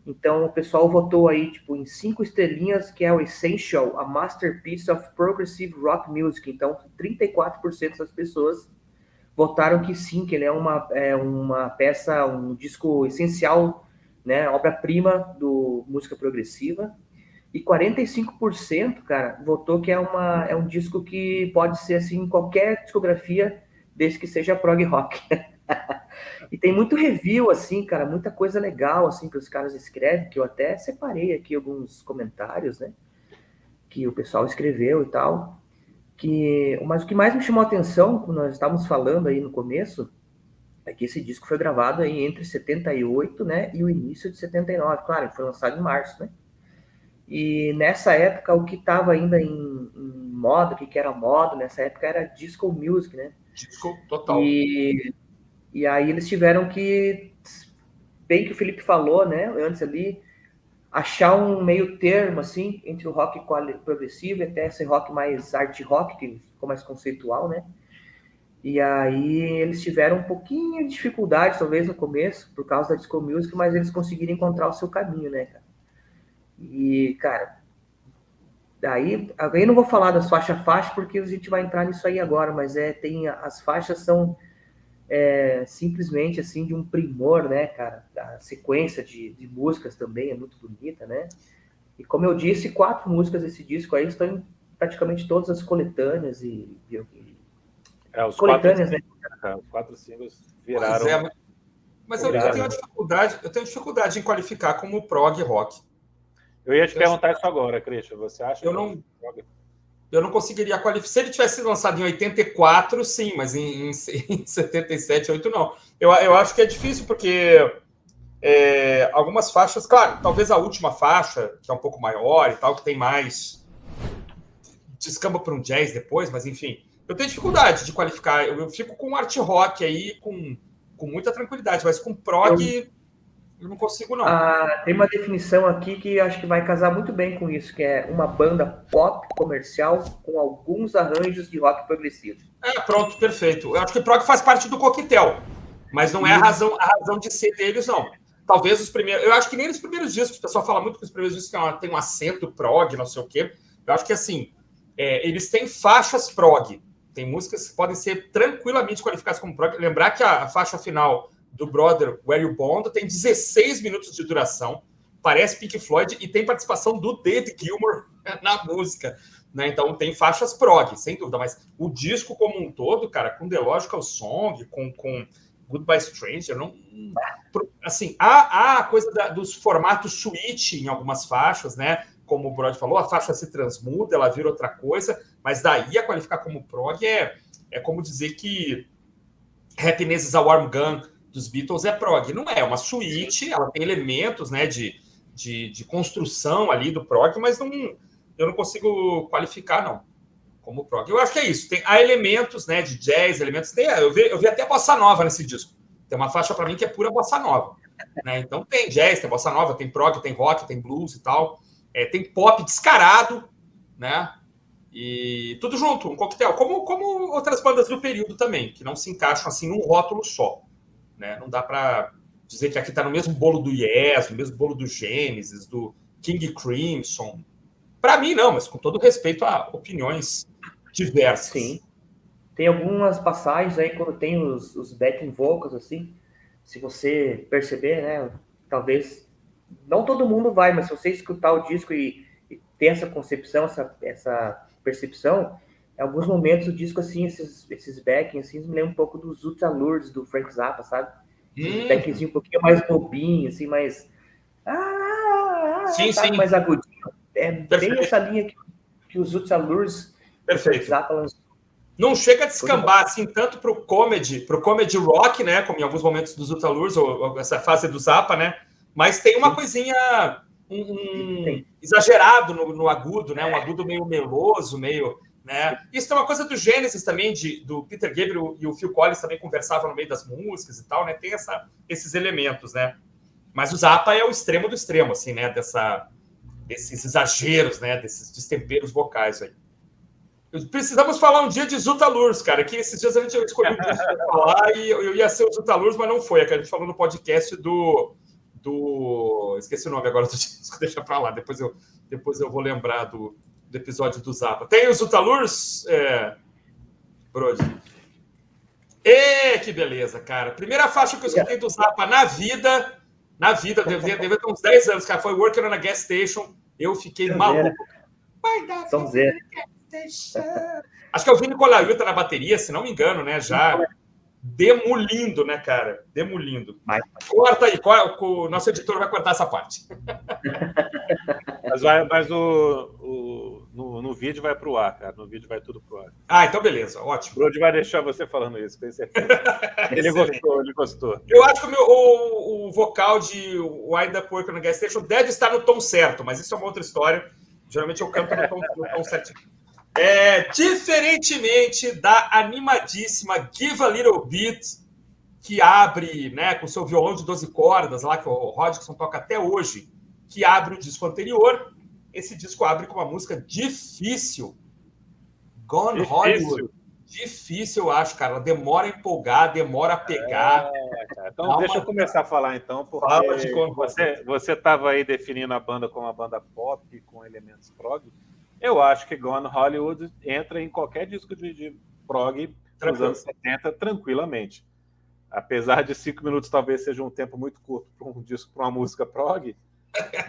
Então, o pessoal votou aí, tipo, em 5 estrelinhas, que é o Essential, a Masterpiece of Progressive Rock Music. Então, 34% das pessoas votaram que sim, que ele é uma peça, um disco essencial, né, obra-prima do música progressiva. E 45%, cara, votou que é um disco que pode ser, assim, qualquer discografia, desde que seja prog rock. E tem muito review, assim, cara, muita coisa legal, assim, que os caras escrevem, que eu até separei aqui alguns comentários, né, que o pessoal escreveu e tal, mas o que mais me chamou a atenção, quando nós estávamos falando aí no começo, é que esse disco foi gravado aí entre 78, né, e o início de 79, claro, ele foi lançado em março, né, e nessa época, o que estava ainda em moda, o que era moda nessa época era disco music, né. Disco total. E aí eles tiveram que, bem que o Felipe falou, né, antes ali, achar um meio termo, assim, entre o rock progressivo e até esse rock mais art rock, que ficou mais conceitual, né? E aí eles tiveram um pouquinho de dificuldade, talvez, no começo, por causa da disco music, mas eles conseguiram encontrar o seu caminho, né, cara? E, cara, daí, eu não vou falar das faixa, porque a gente vai entrar nisso aí agora, mas as faixas são simplesmente, assim, de um primor, né, cara? A sequência de músicas também é muito bonita, né? E como eu disse, 4 músicas desse disco aí estão em praticamente todas as coletâneas os coletâneas, né? Os 4 singles Pois viraram. mas eu tenho dificuldade em qualificar como prog rock. Eu ia te perguntar isso agora, Christian. Você acha Eu não conseguiria qualificar. Se ele tivesse sido lançado em 84, sim, mas em 77, 8, não. Eu acho que é difícil, porque algumas faixas, claro, talvez a última faixa, que é um pouco maior e tal, que tem mais. Descamba para um jazz depois, mas enfim. Eu tenho dificuldade de qualificar. Eu fico com art rock aí com muita tranquilidade, mas com prog eu não consigo, não. Tem uma definição aqui que acho que vai casar muito bem com isso, que é uma banda pop comercial com alguns arranjos de rock progressivo. Pronto, perfeito. Eu acho que prog faz parte do coquetel, mas não é a razão de ser deles, não. Talvez os primeiros... Eu acho que nem nos primeiros discos, o pessoal fala muito que os primeiros discos tem um acento prog, não sei o quê. Eu acho que, assim, eles têm faixas prog. Tem músicas que podem ser tranquilamente qualificadas como prog. Lembrar que a faixa final do Brother, Where You Bond, tem 16 minutos de duração, parece Pink Floyd, e tem participação do David Gilmour na música. Né? Então tem faixas prog, sem dúvida, mas o disco como um todo, cara, com The Logical Song, com Goodbye Stranger, não... Assim, há a coisa dos formatos suíte em algumas faixas, né? Como o Brod falou, a faixa se transmuda, ela vira outra coisa, mas daí a qualificar como prog é como dizer que Happiness is a Warm Gun dos Beatles é prog. Não é uma suíte, ela tem elementos, né, de construção ali do prog, mas eu não consigo qualificar, não, como prog. Eu acho que é isso. Há elementos, né, de jazz, eu vi até bossa nova nesse disco. Tem uma faixa para mim que é pura bossa nova. Né? Então tem jazz, tem bossa nova, tem prog, tem rock, tem blues e tal. Tem pop descarado, né? E tudo junto, um coquetel. Como outras bandas do período também, que não se encaixam assim num rótulo só. Né? Não dá para dizer que aqui está no mesmo bolo do Yes, no mesmo bolo do Genesis, do King Crimson. Para mim, não, mas com todo respeito a opiniões diversas. Sim. Tem algumas passagens aí, quando tem os backing vocals, assim, se você perceber, né, talvez, não todo mundo vai, mas se você escutar o disco e ter essa concepção, essa percepção, em alguns momentos o disco, assim, esses backings, assim, me lembra um pouco dos Utah Lourdes, do Frank Zappa, sabe? Esses backings um pouquinho mais bobinho, assim, mais... sim, sabe, sim. mais agudinho. Perfeito. Bem essa linha que os Utah Lourdes, do Frank Zappa lançou. Não chega a descambar assim tanto pro comedy rock, né, como em alguns momentos dos Utah Lourdes, ou essa fase do Zappa, né? Mas tem uma coisinha exagerado no agudo, né? Um agudo meio meloso, meio, né? Isso é uma coisa do Genesis também, do Peter Gabriel e o Phil Collins também conversavam no meio das músicas e tal, né? Tem esses elementos, né? Mas o Zappa é o extremo do extremo, assim, né? Desses exageros, né? Desses destemperos vocais aí. Precisamos falar um dia de Utah Lourdes, cara, que esses dias a gente escolheu um dia para falar e eu ia ser o Utah Lourdes, mas não foi. A gente falou no podcast do... Esqueci o nome agora do disco, deixa para lá, depois eu vou lembrar do episódio do Zappa. Tem os Utah Lourdes, Brody? Que beleza, cara. Primeira faixa que eu escutei do Zappa na vida, deve ter uns 10 anos, cara, foi Working on a Gas Station. Eu fiquei maluco. São zero. Acho que é o Vini Colaiuta na bateria, se não me engano, né? Já demolindo, né, cara? Demolindo. Corta aí, o nosso editor vai cortar essa parte. Mas no vídeo vai pro ar, cara. No vídeo vai tudo pro ar. Então beleza, ótimo. O Brody vai deixar você falando isso, com certeza. Ele gostou. Eu acho que o vocal de Wind Up Working on a Gas Station deve estar no tom certo, mas isso é uma outra história. Geralmente eu canto no tom certo. Diferentemente da animadíssima Give a Little Bit, que abre, né, com seu violão de 12 cordas, lá que o Hodgson toca até hoje, que abre o disco anterior. Esse disco abre com uma música difícil, Gone Hollywood. Difícil, eu acho, cara. Ela demora a empolgar, demora a pegar. Então, deixa eu começar a falar, então, porque você estava aí definindo a banda como uma banda pop, com elementos prog. Eu acho que Gone Hollywood entra em qualquer disco de prog dos anos 70 tranquilamente. Apesar de 5 minutos talvez seja um tempo muito curto para um disco, para uma música prog,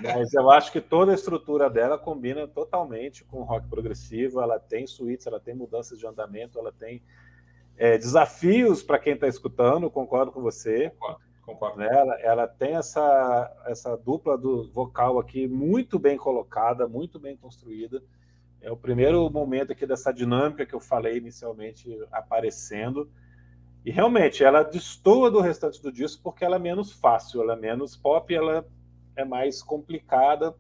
mas eu acho que toda a estrutura dela combina totalmente com rock progressivo. Ela tem suítes, ela tem mudanças de andamento, ela tem desafios para quem está escutando, concordo com você. Concordo. Né? Ela tem essa dupla do vocal aqui muito bem colocada, muito bem construída. É o primeiro momento aqui dessa dinâmica que eu falei inicialmente aparecendo. E realmente ela destoa do restante do disco porque ela é menos fácil, ela é menos pop, ela é mais complicada,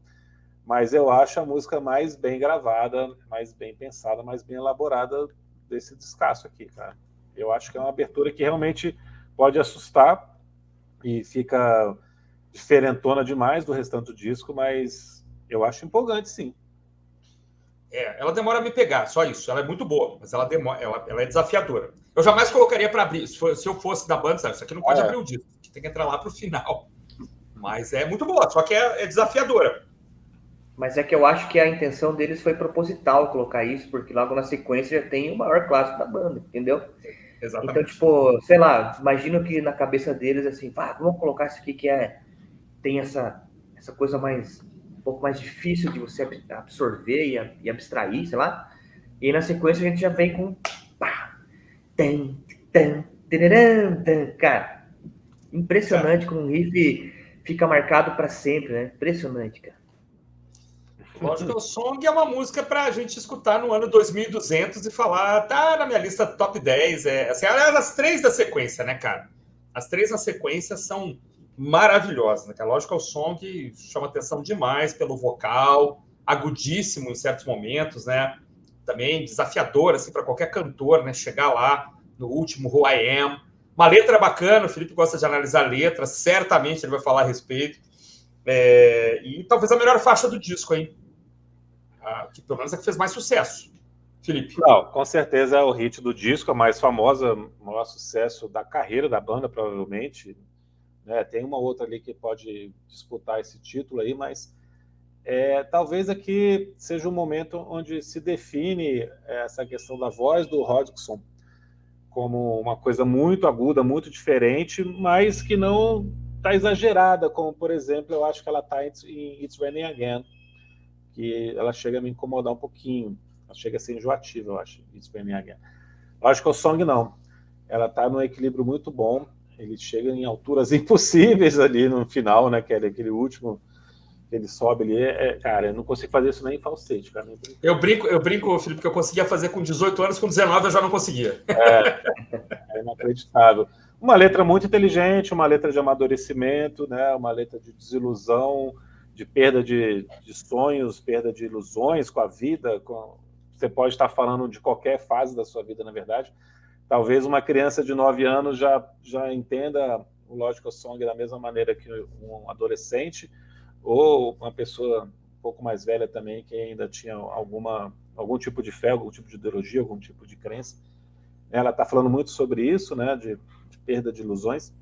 mas eu acho a música mais bem gravada, mais bem pensada, mais bem elaborada desse descasso aqui, cara. Eu acho que é uma abertura que realmente pode assustar e fica diferentona demais do restante do disco, mas eu acho empolgante, sim. Ela demora a me pegar, só isso. Ela é muito boa, mas ela é desafiadora. Eu jamais colocaria para abrir. Se eu fosse da banda, sabe, isso aqui não pode abrir o disco, tem que entrar lá para o final. Mas é muito boa, só que é desafiadora. Mas é que eu acho que a intenção deles foi proposital colocar isso, porque logo na sequência já tem o maior clássico da banda, entendeu? Exatamente. Então, tipo, sei lá, imagino que na cabeça deles, assim, vamos colocar isso aqui que tem essa coisa um pouco mais difícil de você absorver e abstrair, sei lá. E aí, na sequência a gente já vem com pá, cara, impressionante como um riff fica marcado para sempre, né? Impressionante, cara. Lógico que o Song é uma música para a gente escutar no ano 2200 e falar, tá na minha lista top 10. Assim, as 3 da sequência, né, cara? As 3 na sequência são maravilhosas, né? Lógico que o Song chama atenção demais pelo vocal, agudíssimo em certos momentos, né? Também desafiador, assim, para qualquer cantor, né? Chegar lá no último Who I Am. Uma letra bacana, o Felipe gosta de analisar letras, certamente ele vai falar a respeito. E talvez a melhor faixa do disco, hein? Que pelo menos é que fez mais sucesso. Felipe. Não, com certeza é o hit do disco, a mais famosa, o maior sucesso da carreira da banda, provavelmente. Né? Tem uma outra ali que pode disputar esse título aí, mas talvez aqui seja um momento onde se define essa questão da voz do Hodgson como uma coisa muito aguda, muito diferente, mas que não está exagerada, como, por exemplo, eu acho que ela está em It's Raining Again, que ela chega a me incomodar um pouquinho. Ela chega a ser enjoativa, eu acho. It's Raining Again. Eu acho que o Song não. Ela está num equilíbrio muito bom. Ele chega em alturas impossíveis ali no final, né? Que é aquele último que ele sobe ali. Cara, eu não consigo fazer isso nem em falsete, cara. Eu brinco, Felipe, que eu conseguia fazer com 18 anos, com 19 eu já não conseguia. É inacreditável. Uma letra muito inteligente, uma letra de amadurecimento, né? Uma letra de desilusão, de perda de sonhos, perda de ilusões com a vida. Você pode estar falando de qualquer fase da sua vida, na verdade. Talvez uma criança de 9 anos já entenda o Logical Song da mesma maneira que um adolescente, ou uma pessoa um pouco mais velha também, que ainda tinha algum tipo de fé, algum tipo de ideologia, algum tipo de crença. Ela está falando muito sobre isso, né, de perda de ilusões.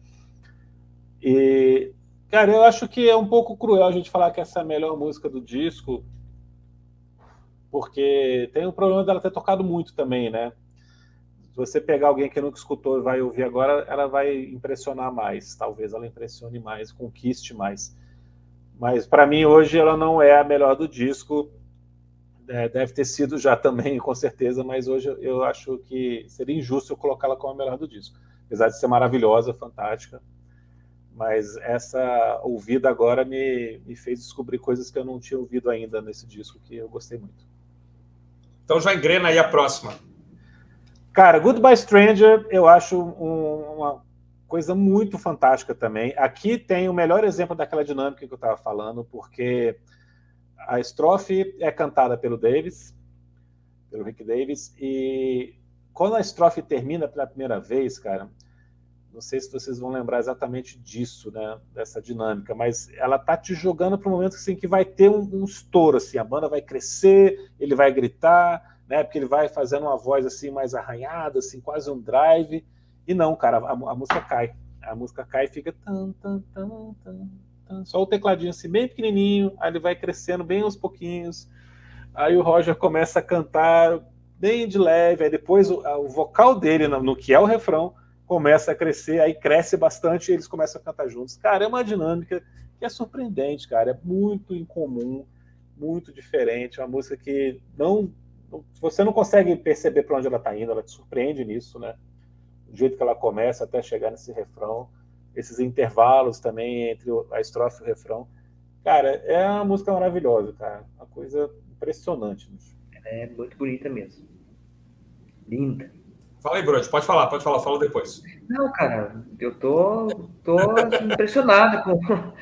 E, cara, eu acho que é um pouco cruel a gente falar que essa é a melhor música do disco, porque tem o problema dela ter tocado muito também, né? Se você pegar alguém que nunca escutou e vai ouvir agora, ela vai impressionar mais. Talvez ela impressione mais, conquiste mais. Mas, para mim, hoje, ela não é a melhor do disco. Deve ter sido já também, com certeza, mas hoje eu acho que seria injusto eu colocá-la como a melhor do disco. Apesar de ser maravilhosa, fantástica. Mas essa ouvida agora me fez descobrir coisas que eu não tinha ouvido ainda nesse disco, que eu gostei muito. Então já engrena aí a próxima. Cara, Goodbye Stranger, eu acho uma coisa muito fantástica também. Aqui tem o melhor exemplo daquela dinâmica que eu estava falando, porque a estrofe é cantada pelo Davis, pelo Rick Davis, e quando a estrofe termina pela primeira vez, cara, Não sei se vocês vão lembrar exatamente disso, né? Dessa dinâmica, mas ela tá te jogando para um momento assim, que vai ter um estouro, assim, a banda vai crescer, ele vai gritar, né? Porque ele vai fazendo uma voz assim mais arranhada, assim, quase um drive. E não, cara, a música cai. A música cai e fica tan, tan, tan, tan, tan. Só o tecladinho assim, bem pequenininho, aí ele vai crescendo bem aos pouquinhos. Aí o Roger começa a cantar bem de leve, aí depois o vocal dele, no que é o refrão, começa a crescer, aí cresce bastante e eles começam a cantar juntos. Cara, é uma dinâmica que é surpreendente, cara, é muito incomum, muito diferente, é uma música que você não consegue perceber para onde ela está indo, ela te surpreende nisso, né? Do jeito que ela começa até chegar nesse refrão, esses intervalos também entre a estrofe e o refrão. Cara, é uma música maravilhosa, cara, uma coisa impressionante. É muito bonita mesmo. Linda. Fala aí, Brody, pode falar, fala depois. Não, cara, eu tô impressionado com o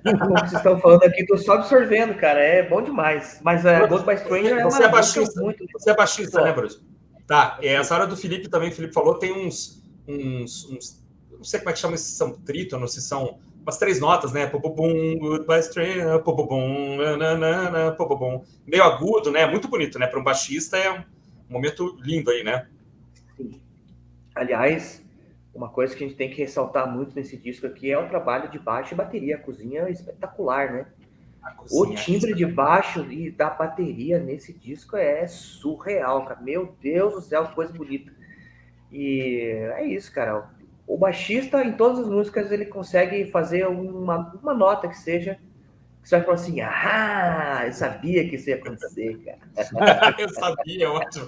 que vocês estão falando aqui, tô só absorvendo, cara, é bom demais. Mas Goodbye Stranger você é é baixista, muito... Você é baixista, né, Brody? Tá, essa hora do Felipe também, o Felipe falou, tem uns não sei como é que chama, se são trítonos, se são umas 3 notas, né? Pum, Goodbye Stranger, pum, nanana, pum, meio agudo, né? Muito bonito, né? Para um baixista é um momento lindo aí, né? Sim. Aliás, uma coisa que a gente tem que ressaltar muito nesse disco aqui é o trabalho de baixo e bateria. A cozinha é espetacular, né? O timbre de baixo e da bateria nesse disco é surreal, cara. Meu Deus do céu, que coisa bonita. E é isso, cara. O baixista, em todas as músicas, ele consegue fazer uma nota que seja, que você vai falar assim, eu sabia que isso ia acontecer, cara. Eu sabia, ótimo.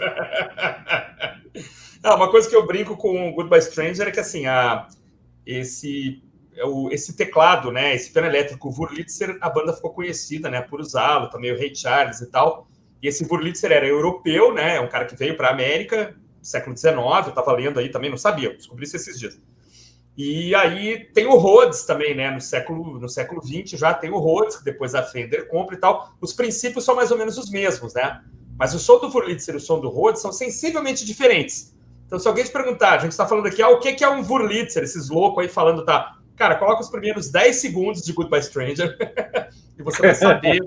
Não, uma coisa que eu brinco com o Goodbye Stranger é que, assim, esse teclado, né, esse piano elétrico, o Wurlitzer, a banda ficou conhecida, né, por usá-lo, também o Ray Charles e tal. E esse Wurlitzer era europeu, né, é um cara que veio para a América, século XIX, eu estava lendo aí também, não sabia, descobri isso esses dias. E aí tem o Rhodes também, né, no século XX já tem o Rhodes, que depois a Fender compra e tal. Os princípios são mais ou menos os mesmos, né? Mas o som do Wurlitzer e o som do Rhodes são sensivelmente diferentes. Então, se alguém te perguntar, a gente está falando aqui, o que é um Wurlitzer? Esses loucos aí falando, tá? Cara, coloca os primeiros 10 segundos de Goodbye Stranger e você vai saber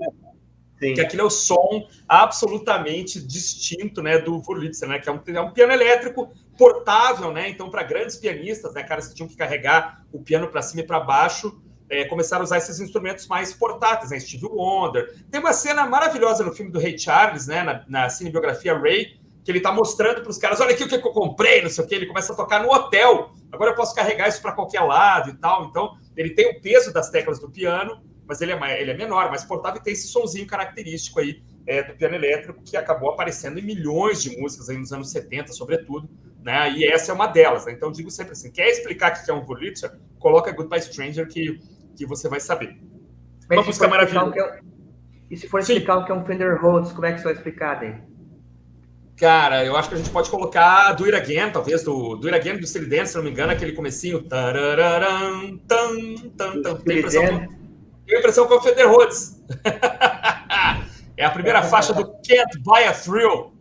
que aquilo é o som absolutamente distinto, né, do Wurlitzer, né, que é um piano elétrico portável, né, então para grandes pianistas, né, caras que tinham que carregar o piano para cima e para baixo, começaram a usar esses instrumentos mais portáteis, né, Stevie Wonder. Tem uma cena maravilhosa no filme do Ray Charles, né, na cinebiografia Ray, que ele tá mostrando para os caras, olha aqui o que eu comprei, não sei o que, ele começa a tocar no hotel, agora eu posso carregar isso para qualquer lado e tal, então ele tem o peso das teclas do piano, mas ele é menor, mais portável e tem esse sonzinho característico aí do piano elétrico que acabou aparecendo em milhões de músicas aí nos anos 70, sobretudo, né, e essa é uma delas, né? Então eu digo sempre assim, quer explicar o que é um Wurlitzer? Coloca Goodbye Stranger que você vai saber. Mas uma música maravilhosa. E se for explicar o que é um Fender Rhodes, como é que você vai explicar, daí? Cara, eu acho que a gente pode colocar Do It Again, talvez, do It Again do Steely Dan, se não me engano, aquele comecinho. Tem a impressão que é o Fender Rhodes. É a primeira faixa do Can't Buy a Thrill.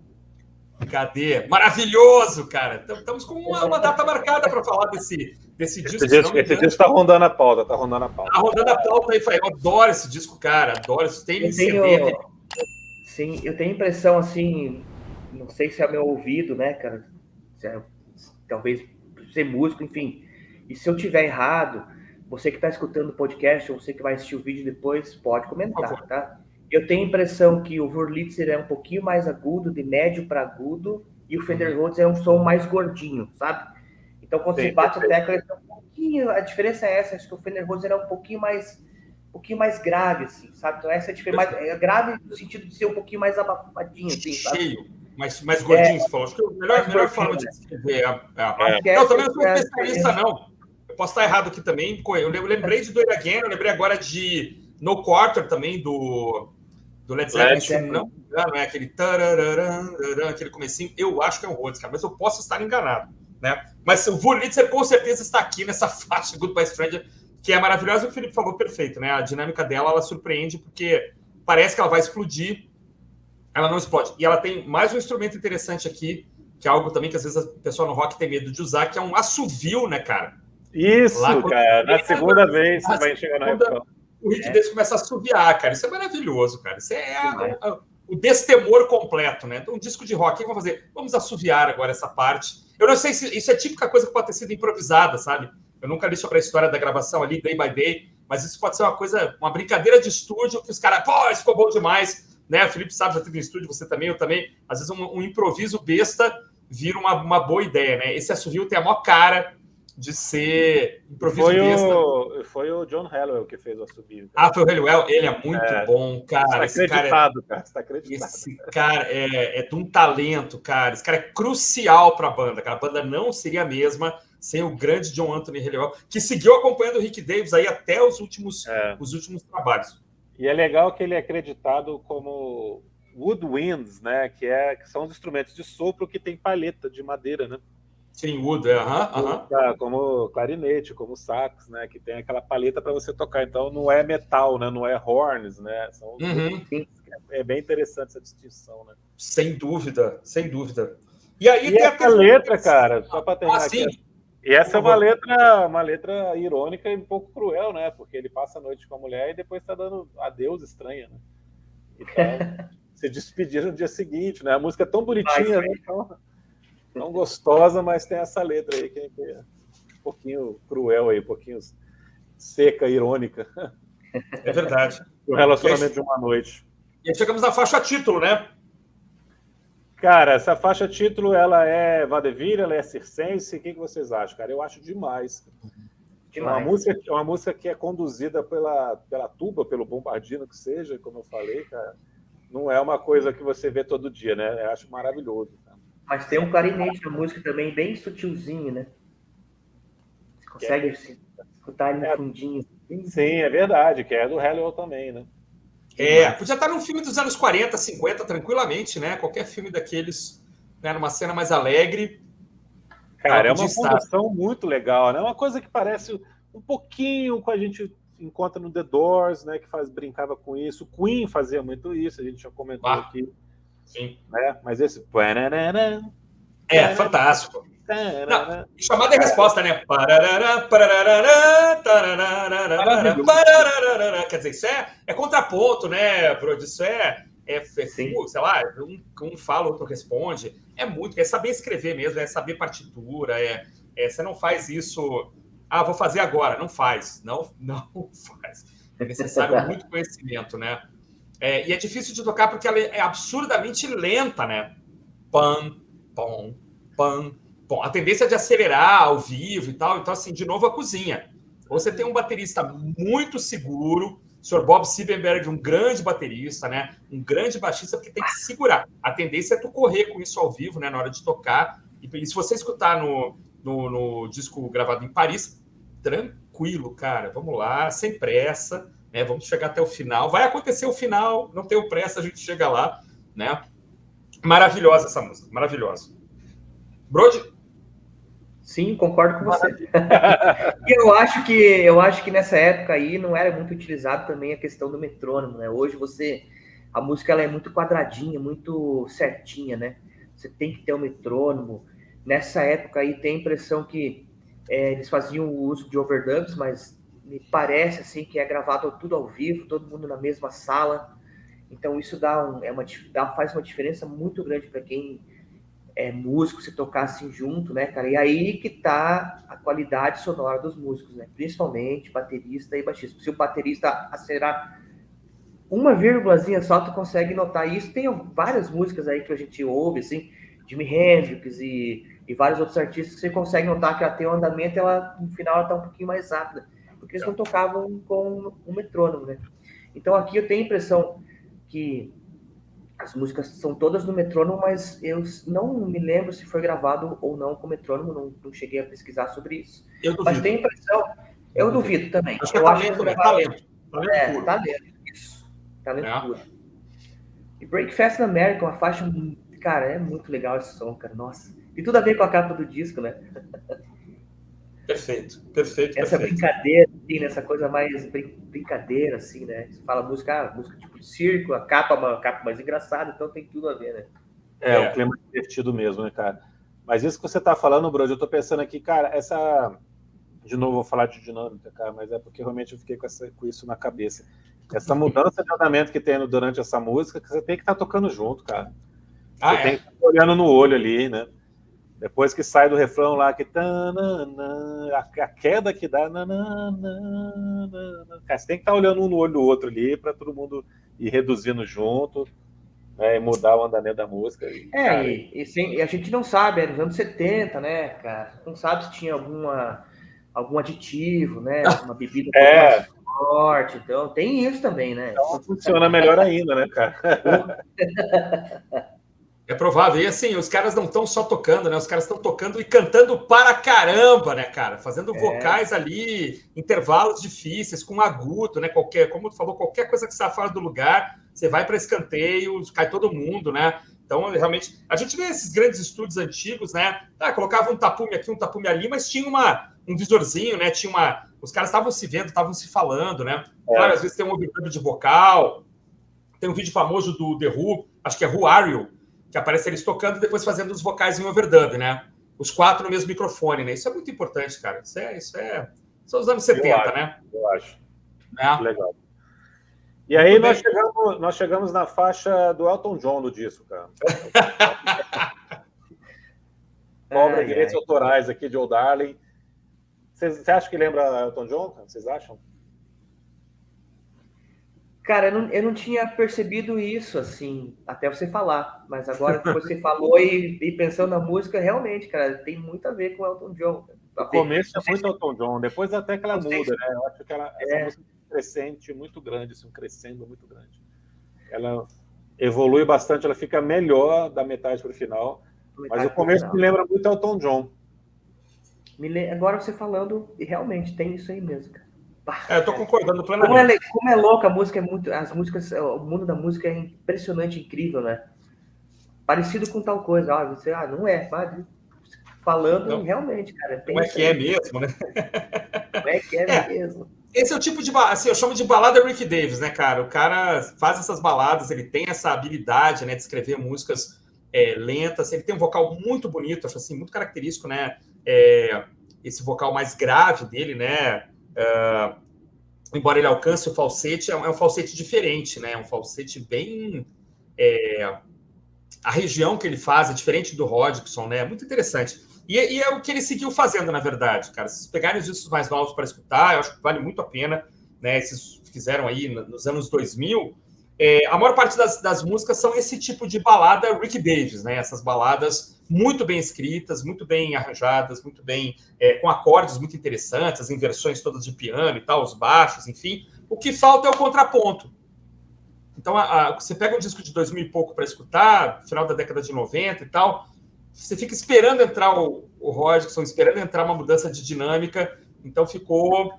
Cadê? Maravilhoso, cara. Estamos com uma data marcada para falar desse disco. Esse disco tá rondando a pauta, Tá rondando a pauta aí, eu adoro esse disco, cara. Adoro isso. Tem em CD. Sim, eu tenho a impressão, assim, não sei se é meu ouvido, né, cara? Talvez ser músico, enfim. E se eu tiver errado, você que está escutando o podcast ou você que vai assistir o vídeo depois, pode comentar, tá? Eu tenho a impressão que o Wurlitzer é um pouquinho mais agudo, de médio para agudo, e o Fender Rhodes é um som mais gordinho, sabe? Então, quando você bate a tecla, é um pouquinho, a diferença é essa, acho que o Fender Rhodes era um pouquinho mais grave, assim, sabe? Então, essa é a diferença, é grave no sentido de ser um pouquinho mais abafadinho, assim, sabe? Cheio, mais gordinho, você falou. Acho que a melhor forma de descrever Eu também não sou especialista, não. Eu posso estar errado aqui também. Eu lembrei de Do It Again, eu lembrei agora de No Quarter também, do Led Zeppelin, não é aquele aquele comecinho, eu acho que é um Rhodes, cara, mas eu posso estar enganado, né? Mas o Wurlitzer com certeza está aqui nessa faixa Goodbye Stranger, que é maravilhosa, o Felipe falou perfeito, né? A dinâmica dela, ela surpreende, porque parece que ela vai explodir, ela não explode. E ela tem mais um instrumento interessante aqui, que é algo também que às vezes o pessoal no rock tem medo de usar, que é um assovio, né, cara? Isso, Lá, cara. Na segunda vez você vai chegar no refrão. O Rick Davis começa a assobiar, cara. Isso é maravilhoso, cara. Isso é Demais. o destemor completo, né? Um disco de rock, o que vamos fazer? Vamos assobiar agora essa parte. Eu não sei se isso é típica coisa que pode ter sido improvisada, sabe? Eu nunca li sobre a história da gravação ali, day by day, mas isso pode ser uma coisa, uma brincadeira de estúdio que os caras, pô, isso ficou bom demais, né? O Felipe sabe, já teve em estúdio, você também, eu também. Às vezes um improviso besta vira uma boa ideia, né? Esse assovio tem a maior cara de ser improviso besta. Foi o John Hallowell que fez o assobio. Foi o Hallowell, ele é muito bom, cara. Está acreditado, cara. Está acreditado. Esse cara é de um talento, cara. Esse cara é crucial para a banda, cara. A banda não seria a mesma sem o grande John Anthony Hallowell, que seguiu acompanhando o Rick Davis aí até os últimos trabalhos. E é legal que ele é acreditado como woodwinds, né? Que são os instrumentos de sopro que tem palheta de madeira, né? Sim, wood, como clarinete, como sax, né? Que tem aquela palheta para você tocar. Então não é metal, né? Não é horns, né? É bem interessante essa distinção, né? Sem dúvida, sem dúvida. E aí tem essa letra, cara, só para terminar aqui. E essa é uma letra irônica e um pouco cruel, né? Porque ele passa a noite com a mulher e depois tá dando adeus estranha, né? Então, se despedir no dia seguinte, né? A música é tão bonitinha, né? Tão gostosa, mas tem essa letra aí que é um pouquinho cruel aí, um pouquinho seca, irônica. É verdade. O relacionamento de uma noite. E aí chegamos na faixa título, né? Cara, essa faixa título, ela é vaudeville, ela é circense, o que vocês acham, cara? Eu acho demais. Uma música que é conduzida pela tuba, pelo bombardino que seja, como eu falei, cara. Não é uma coisa que você vê todo dia, né? Eu acho maravilhoso, cara. Mas tem um clarinete na música também, bem sutilzinho, né? Você consegue escutar ele no fundinho. Sim, é verdade, que é do Hallowell também, né? Podia estar num filme dos anos 40, 50, tranquilamente, né? Qualquer filme daqueles, né? Numa cena mais alegre. Cara, é uma condução muito legal, né? Uma coisa que parece um pouquinho com a gente encontra no The Doors, né? Que brincava com isso. O Queen fazia muito isso, a gente já comentou aqui. Sim. Né? Mas esse... fantástico. Não, chamada e resposta, né? Quer dizer, isso é contraponto, né, Brody? Isso sei lá, um fala, outro responde. É muito, é saber escrever mesmo, é saber partitura, você não faz isso, vou fazer agora. Não faz, não faz. É necessário muito conhecimento, né? E é difícil de tocar porque ela é absurdamente lenta, né? Pam, pam, pam. Bom, a tendência é de acelerar ao vivo e tal. Então, assim, de novo, a cozinha. Você tem um baterista muito seguro, o Sr. Bob Siebenberg, um grande baterista, né? Um grande baixista, porque tem que segurar. A tendência é tu correr com isso ao vivo, né? Na hora de tocar. E se você escutar no disco gravado em Paris, tranquilo, cara. Vamos lá, sem pressa, né? Vamos chegar até o final. Vai acontecer o final, não tenho pressa, a gente chega lá, né? Maravilhosa essa música, maravilhosa. Brody? Sim, concordo com você. E eu acho que nessa época aí não era muito utilizado também a questão do metrônomo, né? Hoje a música ela é muito quadradinha, muito certinha, né? Você tem que ter um metrônomo. Nessa época aí tem a impressão que eles faziam o uso de overdubs, mas me parece assim que é gravado tudo ao vivo, todo mundo na mesma sala. Então isso faz uma diferença muito grande para quem músico, se tocar assim junto, né, cara? E aí que tá a qualidade sonora dos músicos, né? Principalmente baterista e baixista. Se o baterista acelerar uma vírgulazinha só, tu consegue notar isso. Tem várias músicas aí que a gente ouve, assim, Jimi Hendrix e vários outros artistas que você consegue notar que ela tem um andamento, no final ela tá um pouquinho mais rápida, porque eles não tocavam com o metrônomo, né? Então aqui eu tenho a impressão que as músicas são todas no metrônomo, mas eu não me lembro se foi gravado ou não com metrônomo, não cheguei a pesquisar sobre isso. Eu duvido. Mas tenho a impressão, eu duvido também. Acho que é talento, né? Talento. Talento, isso. Talento puro. E Breakfast in America, uma faixa, cara, é muito legal esse som, cara, nossa. E tudo a ver com a capa do disco, né? Perfeito. Essa brincadeira, assim, né? Essa coisa mais brincadeira, assim, né? Você fala música tipo de circo, a capa mais engraçada, então tem tudo a ver, né? Um clima divertido mesmo, né, cara? Mas isso que você tá falando, Brody, eu tô pensando aqui, cara, De novo, vou falar de dinâmica, cara, mas é porque realmente eu fiquei com isso na cabeça. Essa mudança de andamento que tem durante essa música, que você tem que estar tocando junto, cara. Você tem que estar olhando no olho ali, né? Depois que sai do refrão lá, que a queda que dá. Cara, você tem que estar olhando um no olho do outro ali, para todo mundo ir reduzindo junto, né, e mudar o andamento da música. E a gente não sabe, é nos anos 70, né, cara? Não sabe se tinha algum aditivo, né? Uma bebida um pouco mais forte. Então, tem isso também, né? Então funciona melhor ainda, né, cara? É provável. E assim, os caras não estão só tocando, né? Os caras estão tocando e cantando para caramba, né, cara? Fazendo vocais ali, intervalos difíceis, com agudo, né? Como tu falou, qualquer coisa que está fora do lugar, você vai para escanteio, cai todo mundo, né? Então, realmente, a gente vê esses grandes estúdios antigos, né? Colocava um tapume aqui, um tapume ali, mas tinha um visorzinho, né? Os caras estavam se vendo, estavam se falando, né? Claro, às vezes tem um overdub de vocal. Tem um vídeo famoso do The Who, acho que é Who Are You?, que aparece eles tocando e depois fazendo os vocais em overdub, né? Os 4 no mesmo microfone, né? Isso é muito importante, cara. Isso é os anos 70, né? Eu acho. Legal. E aí nós chegamos na faixa do Elton John do disco, cara. Cobra direitos autorais aqui de Old Darling. Você acha que lembra Elton John? Vocês acham? Cara, eu não tinha percebido isso, assim, até você falar. Mas agora que você falou e pensando na música, realmente, cara, tem muito a ver com Elton John. No começo é muito Elton John, depois até que ela muda, né? Eu acho que essa música é um crescente muito grande, um crescendo muito grande. Ela evolui bastante, ela fica melhor da metade para o final. Mas o começo me lembra muito Elton John. Agora você falando, e realmente tem isso aí mesmo, cara. Eu tô concordando plenamente. Como é louca a música, as músicas, o mundo da música é impressionante, incrível, né? Parecido com tal coisa, você, não é, mas falando não, realmente, cara. Tem como é que é mesmo, né? Como é que é mesmo? Esse é o tipo de assim, eu chamo de balada Rick Davis, né, cara? O cara faz essas baladas, ele tem essa habilidade, né, de escrever músicas lentas, ele tem um vocal muito bonito, acho assim, muito característico, né? Esse vocal mais grave dele, né? Embora ele alcance o falsete, é um falsete diferente, né? Um falsete bem... a região que ele faz é diferente do Hodgson, né? Muito interessante. E é o que ele seguiu fazendo, na verdade, cara. Se vocês pegarem os discos mais novos para escutar, eu acho que vale muito a pena, né? Esses fizeram aí nos anos 2000. A maior parte das músicas são esse tipo de balada Rick Davis, né? Essas baladas muito bem escritas, muito bem arranjadas, muito bem com acordes muito interessantes, as inversões todas de piano e tal, os baixos, enfim. O que falta é o contraponto. Então, você pega um disco de 2000 e pouco para escutar, final da década de 90 e tal, você fica esperando entrar o Hodgson, esperando entrar uma mudança de dinâmica, então ficou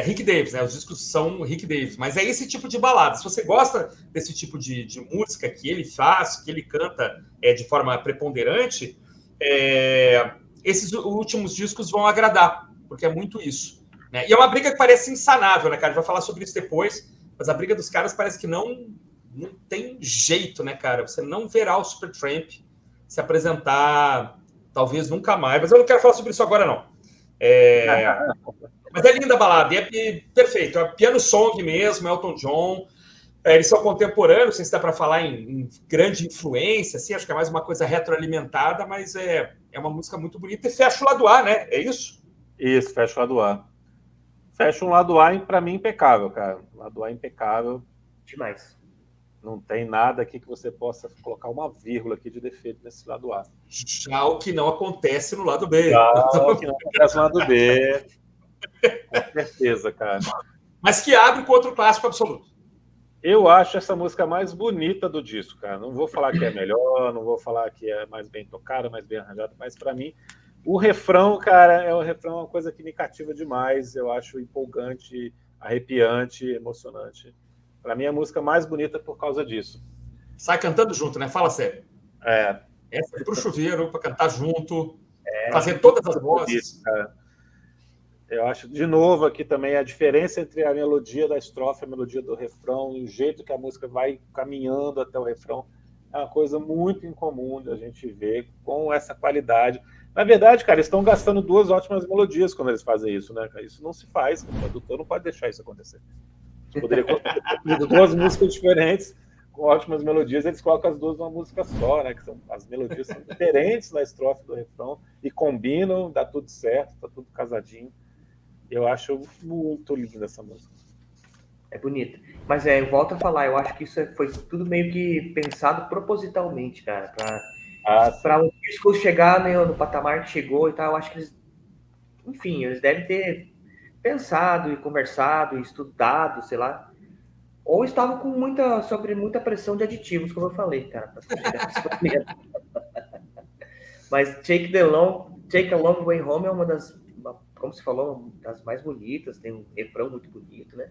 Rick Davis, né? Os discos são Rick Davis, mas é esse tipo de balada. Se você gosta desse tipo de música que ele faz, que ele canta de forma preponderante, esses últimos discos vão agradar, porque é muito isso, né? E é uma briga que parece insanável, né, cara? A gente vai falar sobre isso depois, mas a briga dos caras parece que não tem jeito, né, cara? Você não verá o Supertramp se apresentar, talvez nunca mais. Mas eu não quero falar sobre isso agora, não. Mas é linda a balada, e é perfeito. É piano song mesmo, Elton John. Eles são contemporâneos, não sei se dá para falar em grande influência, assim, acho que é mais uma coisa retroalimentada, mas é uma música muito bonita. E fecha o lado A, né? É isso? Isso, fecha o lado A. Fecha um lado A, para mim, impecável, cara. Lado A impecável. Demais. Não tem nada aqui que você possa colocar uma vírgula aqui de defeito nesse lado A. Já o que não acontece no lado B. Já o que não acontece no lado B. Com certeza, cara. Mas que abre com outro clássico absoluto. Eu acho essa música mais bonita do disco, cara. Não vou falar que é melhor, não vou falar que é mais bem tocada, mais bem arranjada, mas para mim o refrão, cara, o refrão é uma coisa que me cativa demais. Eu acho empolgante, arrepiante, emocionante. Para mim é a música mais bonita por causa disso. Sai cantando junto, né? Fala sério. Essa é pro chuveiro, para cantar junto, fazer todas as vozes. Cara. Eu acho, de novo, aqui também a diferença entre a melodia da estrofe e a melodia do refrão, e o jeito que a música vai caminhando até o refrão, é uma coisa muito incomum de a gente ver com essa qualidade. Na verdade, cara, eles estão gastando 2 ótimas melodias quando eles fazem isso, né? Isso não se faz, o produtor não pode deixar isso acontecer. Eles poderiam ter 2 músicas diferentes com ótimas melodias, eles colocam as 2 numa música só, né? Que as melodias são diferentes na estrofe do refrão e combinam, dá tudo certo, tá tudo casadinho. Eu acho muito linda essa música. É bonito. Mas eu volto a falar, eu acho que isso foi tudo meio que pensado propositalmente, cara, para o disco chegar no patamar que chegou e tal. Eu acho que eles, enfim, eles devem ter pensado e conversado, e estudado, sei lá. Ou estavam com muita pressão de aditivos, como eu falei, cara, para chegar nesse momento. Mas Take a Long Way Home é uma das, como você falou, uma das mais bonitas, tem um refrão muito bonito, né?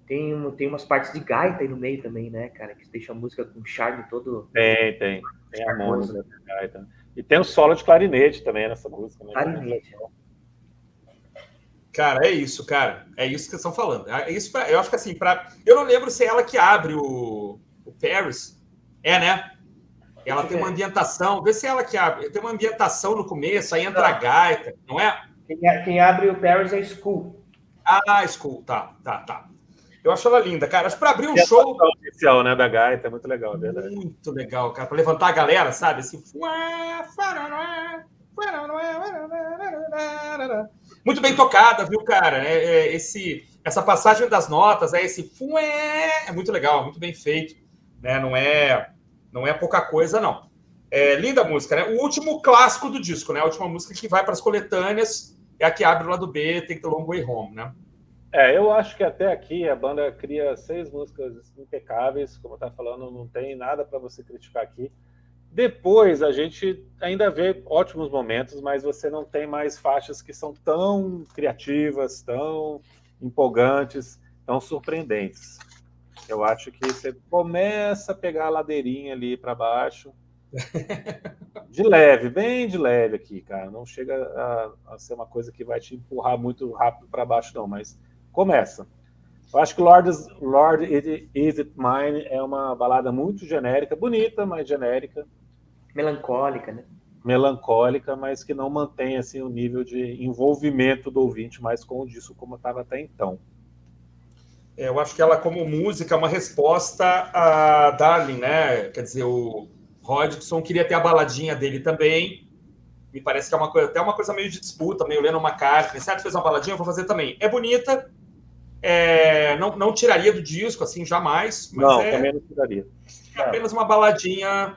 Tem umas partes de gaita aí no meio também, né, cara? Que deixa a música com um charme todo. Tem harmônico da gaita. E tem o solo de clarinete também nessa música, né? Clarinete. Cara, é isso, cara. É isso que vocês estão falando. É isso eu acho que assim, eu não lembro se é ela que abre o Paris. É, né? Ela tem uma ambientação. Vê se é ela que abre. Tem uma ambientação no começo, aí entra a gaita, não é? Quem abre o Paris é School. Ah, School. Tá. Eu acho ela linda, cara. Acho que para abrir um show. A oficial, né, da gaita, é muito legal, é verdade. Muito legal, cara. Para levantar a galera, sabe? Assim. Muito bem tocada, viu, cara? Essa passagem das notas, é muito legal, muito bem feito, né? Não é pouca coisa, não. É linda a música, né? O último clássico do disco, né? A última música que vai para as coletâneas é a que abre o lado B, Take the Long Way Home, né? Eu acho que até aqui a banda cria 6 músicas impecáveis, como eu estava falando, não tem nada para você criticar aqui. Depois a gente ainda vê ótimos momentos, mas você não tem mais faixas que são tão criativas, tão empolgantes, tão surpreendentes. Eu acho que você começa a pegar a ladeirinha ali para baixo, de leve, bem de leve aqui, cara. Não chega a ser uma coisa que vai te empurrar muito rápido para baixo, não, mas começa. Eu acho que Lord Is It Mine é uma balada muito genérica, bonita, mas genérica. Melancólica, né? Melancólica, mas que não mantém assim, o nível de envolvimento do ouvinte mais com o disco como estava até então. Eu acho que ela, como música, é uma resposta a Darling, né? Quer dizer, o Hodgson queria ter a baladinha dele também. Me parece que é até uma coisa meio de disputa, meio Lennon McCartney. Certo, fez uma baladinha, eu vou fazer também. É bonita, não tiraria do disco, assim, jamais. Mas não, também não tiraria. É apenas uma baladinha,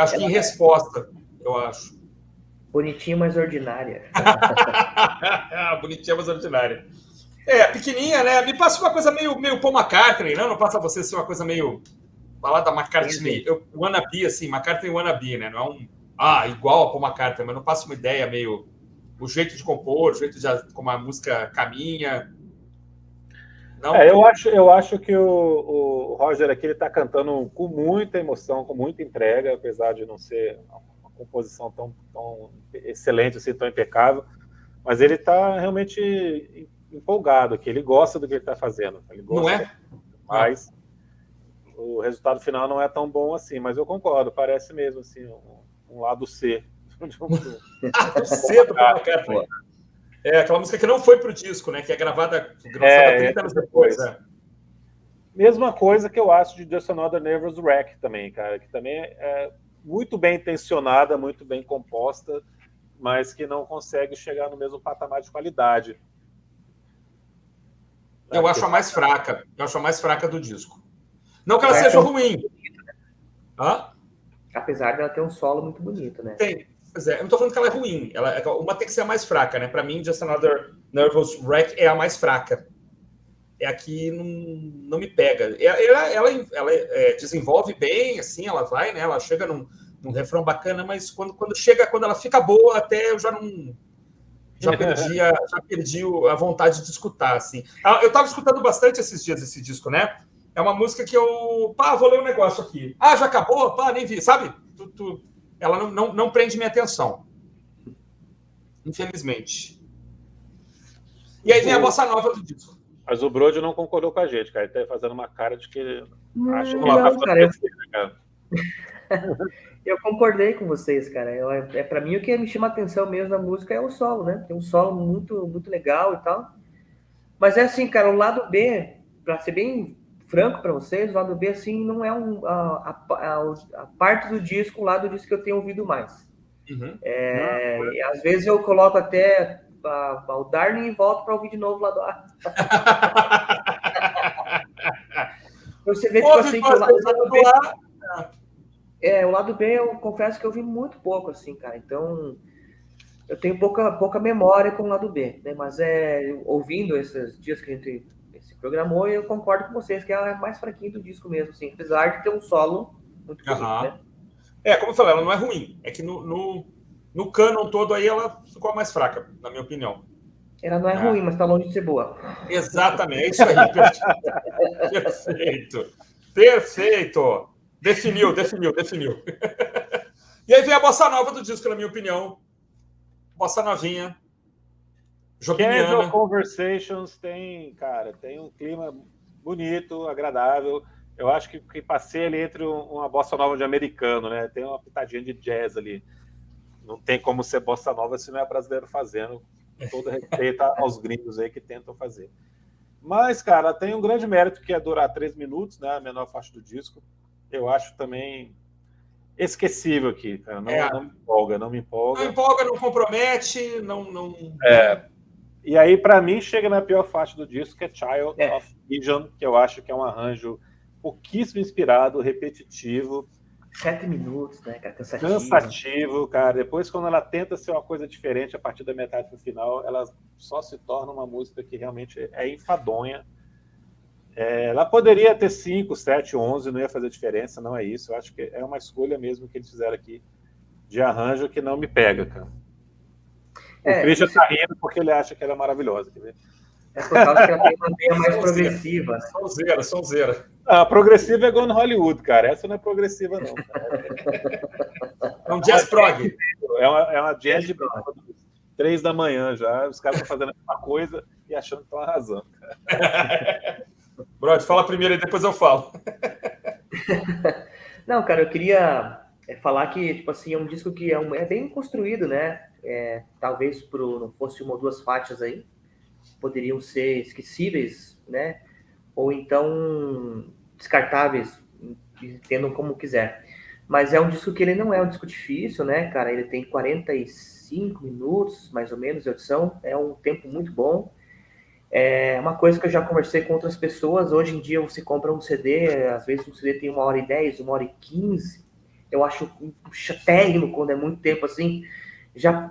acho que em resposta, eu acho. Bonitinha, mas ordinária. Bonitinha, mas ordinária. Pequenininha, né? Me passa uma coisa meio Paul McCartney, não passa a você ser uma coisa meio balada McCartney, wannabe, assim, McCartney wannabe, né? Não é igual a Paul McCartney, mas não passa uma ideia meio o jeito de compor, o jeito de como a música caminha. Não? Eu acho que o Roger aqui ele está cantando com muita emoção, com muita entrega, apesar de não ser uma composição tão excelente, assim, tão impecável, mas ele está realmente empolgado aqui, ele gosta do que ele está fazendo. Ele gosta, não é? Mas o resultado final não é tão bom assim, mas eu concordo, parece mesmo assim, um lado C. Lado C do Paul McCartney. Aquela música que não foi pro disco, né? Que é gravada 30 anos depois. Mesma coisa que eu acho de Just Another Nervous Wreck também, cara, que também é muito bem intencionada, muito bem composta, mas que não consegue chegar no mesmo patamar de qualidade. Eu acho a mais fraca. Eu acho a mais fraca do disco. Não que ela seja ruim. Apesar dela ter um solo muito bonito, né? Tem. Pois eu não tô falando que ela é ruim. Uma tem que ser a mais fraca, né? Para mim, Just Another Nervous Wreck é a mais fraca. É a que não me pega. Ela desenvolve bem, assim, ela vai, né? Ela chega num refrão bacana, mas quando ela fica boa, até eu já perdi a vontade de escutar, assim. Eu tava escutando bastante esses dias esse disco, né? É uma música que vou ler um negócio aqui. Já acabou? Nem vi, sabe? Ela não prende minha atenção. Infelizmente. E aí vem a bossa nova do disco. Mas o Brody não concordou com a gente, cara. Ele tá fazendo uma cara de que acha que ela tá cara. Eu concordei com vocês, cara. Para mim o que me chama a atenção mesmo na música é o solo, né? Tem um solo muito, muito legal e tal. Mas é assim, cara, o lado B, para ser bem franco para vocês, o lado B assim não é a parte do disco, o lado disso que eu tenho ouvido mais. Uhum. E às vezes eu coloco até o Darling e volto para ouvir de novo o lado A. Você vê, tipo assim, que o lado B. O lado B eu confesso que eu vi muito pouco, assim, cara. Então, eu tenho pouca memória com o lado B, né? Mas ouvindo esses dias que a gente se programou, eu concordo com vocês que é mais fraquinho do disco mesmo, assim, apesar de ter um solo muito bonito, né? Como eu falei, ela não é ruim. É que no canon todo aí ela ficou mais fraca, na minha opinião. Ela não é ruim, mas tá longe de ser boa. Exatamente, é isso aí. Perfeito. Definiu. E aí vem a bossa nova do disco, na minha opinião. Bossa novinha. Jobiniana. Casual Conversations tem um clima bonito, agradável. Eu acho que passei ali entre uma bossa nova de americano, né? Tem uma pitadinha de jazz ali. Não tem como ser bossa nova se não é brasileiro fazendo. Todo respeito aos gringos aí que tentam fazer. Mas, cara, tem um grande mérito que é durar 3 minutos, né? A menor faixa do disco. Eu acho também esquecível aqui, cara. Não me empolga. Não empolga, não compromete, não... E aí, para mim, chega na pior faixa do disco, que é Child of Vision, que eu acho que é um arranjo pouquíssimo inspirado, repetitivo. 7 minutos, né, cara? Cansativo, cara. Depois, quando ela tenta ser uma coisa diferente a partir da metade pro final, ela só se torna uma música que realmente é enfadonha. Ela poderia ter 5, 7, 11, não ia fazer diferença, não é isso. Eu acho que é uma escolha mesmo que eles fizeram aqui de arranjo que não me pega, cara. O Christian tá rindo porque ele acha que ela é maravilhosa, quer ver? É por causa que ela tem uma meia mais progressiva. Sonzeira. A progressiva é Gone Hollywood, cara. Essa não é progressiva, não. É um jazz prog. É uma jazz de 3 da manhã já. Os caras estão fazendo a mesma coisa e achando que estão arrasando, cara. Brody, fala primeiro e depois eu falo. Não, cara, eu queria falar que, tipo assim, é um disco que é bem construído, né? Talvez não fosse uma ou duas faixas aí, poderiam ser esquecíveis, né? Ou então descartáveis, entendam como quiser. Mas é um disco que ele não é um disco difícil, né, cara? Ele tem 45 minutos, mais ou menos, de audição. É um tempo muito bom. É uma coisa que eu já conversei com outras pessoas. Hoje em dia você compra um CD, às vezes um CD tem 1h10, 1h15. Eu acho chatérrimo quando é muito tempo assim. Já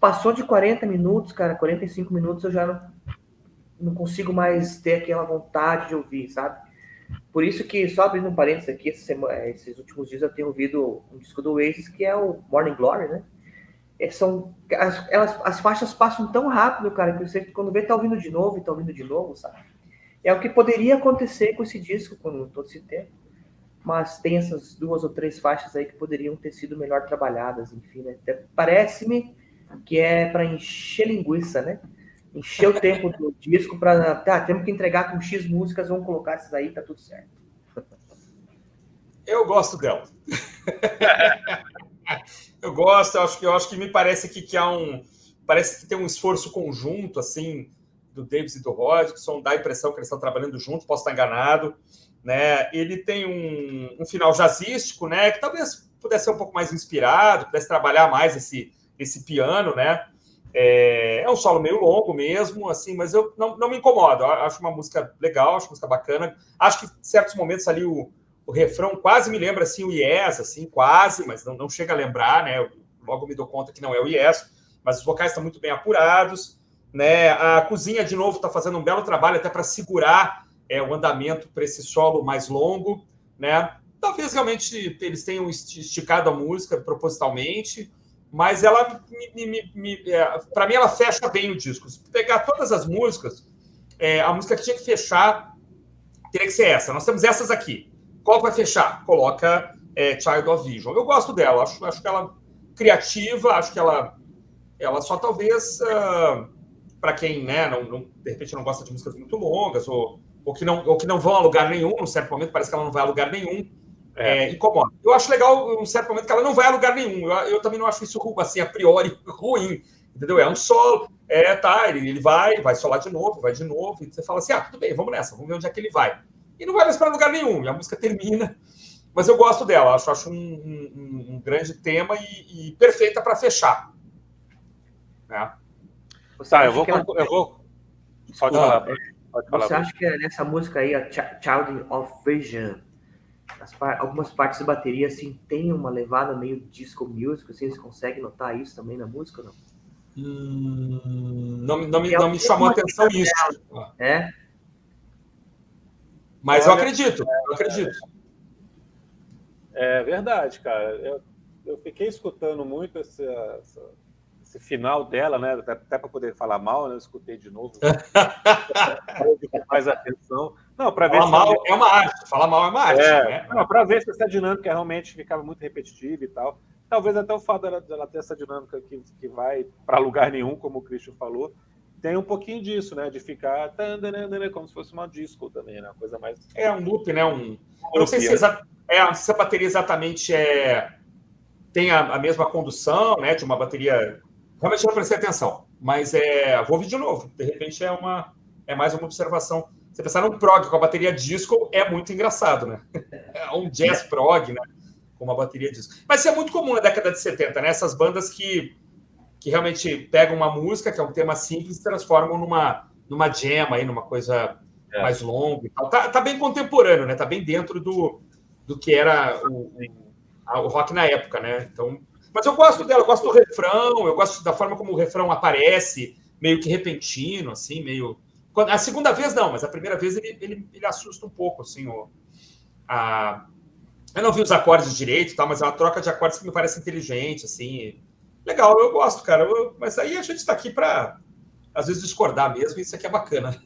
passou de 40 minutos, cara, 45 minutos eu já não consigo mais ter aquela vontade de ouvir, sabe? Por isso que, só abrindo um parênteses aqui, esses últimos dias eu tenho ouvido um disco do Oasis, que é o Morning Glory, né? As faixas passam tão rápido, cara, que você, quando vê, tá ouvindo de novo, sabe? É o que poderia acontecer com esse disco, com todo esse tempo. Mas tem essas 2 ou 3 faixas aí que poderiam ter sido melhor trabalhadas, enfim, né? Parece-me que é para encher linguiça, né? Encher o tempo do disco para... temos que entregar com X músicas, vamos colocar essas aí, tá tudo certo. Eu gosto dela. Eu gosto, eu acho que me parece que parece que tem um esforço conjunto, assim, do Davis e do Hodgson, dá a impressão que eles estão trabalhando juntos, posso estar enganado, né? Ele tem um final jazzístico, né? Que talvez pudesse ser um pouco mais inspirado, pudesse trabalhar mais esse piano, né? É um solo meio longo mesmo, assim, mas eu não me incomodo. Eu acho uma música legal, acho uma música bacana. Acho que em certos momentos ali o refrão quase me lembra assim, o Yes, assim, quase, mas não chega a lembrar, né? Eu logo me dou conta que não é o Yes, mas os vocais estão muito bem apurados, né? A cozinha, de novo, está fazendo um belo trabalho até para segurar o andamento para esse solo mais longo, né? Talvez realmente eles tenham esticado a música propositalmente, mas ela, para mim, ela fecha bem o disco. Se pegar todas as músicas, a música que tinha que fechar teria que ser essa. Nós temos essas aqui. Qual vai fechar? Coloca Child of Vision. Eu gosto dela, acho que ela criativa, acho que ela só talvez, para quem, né, de repente não gosta de músicas muito longas, ou que não vão a lugar nenhum, num certo momento parece que ela não vai a lugar nenhum, incomoda. Eu acho legal, em um certo momento, que ela não vai a lugar nenhum. Eu também não acho isso, assim, a priori, ruim. Entendeu? É um solo. Ele vai solar de novo, vai de novo. E você fala assim, tudo bem, vamos nessa, vamos ver onde é que ele vai. E não vai mais para lugar nenhum. E a música termina. Mas eu gosto dela. Acho um grande tema e perfeita para fechar. Né? Eu vou... Pode falar. Você acha que nessa música aí, a Child of Vision, algumas partes de bateria assim tem uma levada meio disco music, vocês conseguem notar isso também na música ou não? Não me chamou a atenção isso. Mas eu acredito. É verdade, cara. Eu fiquei escutando muito esse final dela, né? Até para poder falar mal, né? Eu escutei de novo. Mais atenção. Não, para ver falar mal é uma arte. Falar mal é uma arte. Né? Não, para ver se essa dinâmica realmente ficava muito repetitiva e tal. Talvez até o fato dela ter essa dinâmica que vai para lugar nenhum, como o Christian falou, tem um pouquinho disso, né? De ficar como se fosse uma disco também, né? Uma coisa mais... um loop, né? Eu não sei se a bateria exatamente tem a mesma condução, né? De uma bateria... Realmente não prestei atenção, mas vou ouvir de novo. De repente é mais uma observação. Você pensar num prog com a bateria disco é muito engraçado, né? É um jazz prog, né? Com uma bateria disco. Mas isso é muito comum na década de 70, né? Essas bandas que realmente pegam uma música, que é um tema simples, e transformam numa jam aí, numa coisa mais longa e tal. Tá bem contemporâneo, né? Tá bem dentro do que era o rock na época, né? Então... Mas eu gosto dela, eu gosto do refrão, eu gosto da forma como o refrão aparece, meio que repentino, assim, meio... A segunda vez não, mas a primeira vez ele assusta um pouco, assim, Eu não vi os acordes direito, tá, mas é uma troca de acordes que me parece inteligente, assim. Legal, eu gosto, cara. Mas aí a gente está aqui para, às vezes, discordar mesmo, e isso aqui é bacana.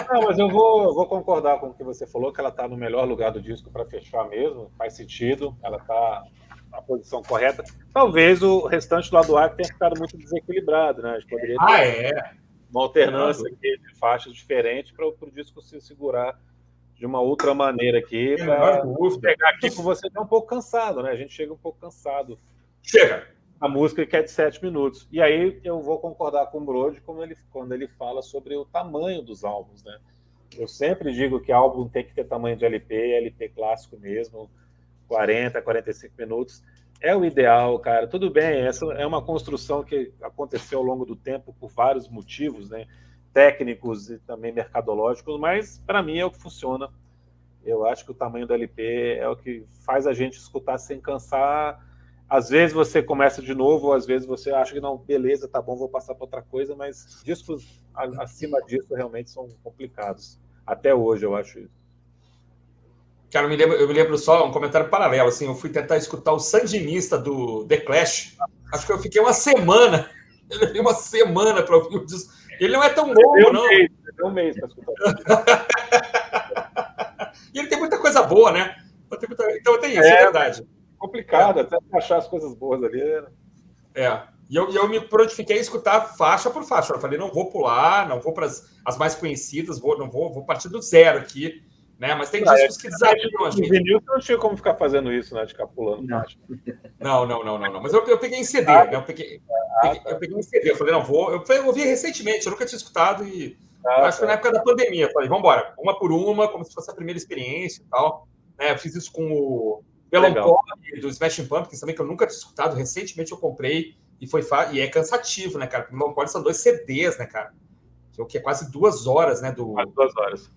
Não, mas eu vou concordar com o que você falou, que ela está no melhor lugar do disco para fechar mesmo, faz sentido, ela está na posição correta. Talvez o restante do lado A tenha ficado muito desequilibrado, né? A gente poderia ter uma alternância aqui de faixas diferentes para o disco se segurar de uma outra maneira aqui, para pegar aqui com você que é um pouco cansado, né? A gente chega um pouco cansado. Chega! A música que é de 7 minutos. E aí eu vou concordar com o Brody quando ele fala sobre o tamanho dos álbuns, né? Eu sempre digo que álbum tem que ter tamanho de LP, LP clássico mesmo, 40, 45 minutos. É o ideal, cara. Tudo bem, essa é uma construção que aconteceu ao longo do tempo por vários motivos, né? Técnicos e também mercadológicos, mas para mim é o que funciona. Eu acho que o tamanho do LP é o que faz a gente escutar sem cansar. Às vezes você começa de novo, ou às vezes você acha que não, beleza, tá bom, vou passar para outra coisa, mas discos acima disso realmente são complicados. Até hoje eu acho isso. Cara, eu me lembro só um comentário paralelo, assim, eu fui tentar escutar o Sandinista do The Clash, acho que eu fiquei uma semana para ouvir o disco. Ele não é tão longo, não. Um mês para escutar. E ele tem muita coisa boa, né? Então tem isso, é verdade. Complicado, até achar as coisas boas ali. E eu me prontifiquei a escutar faixa por faixa. Eu falei, não vou pular, não vou para as mais conhecidas, vou partir do zero aqui. Né? Mas tem discos que desafiam a gente. Vinil não tinha como ficar fazendo isso, né? De ficar pulando. Não. Mas eu peguei em CD, né? Eu peguei em CD. Eu falei, não, eu ouvi recentemente, eu nunca tinha escutado e acho que foi na época da pandemia. Eu falei, vamos embora, uma por uma, como se fosse a primeira experiência e tal. Né? Eu fiz isso com o Melancholy do Smashing Pumpkins também, que eu nunca tinha escutado. Recentemente eu comprei e é cansativo, né, cara? Porque o Melancholy são 2 CDs, né, cara? Que é quase 2 horas, né? Quase 2 horas.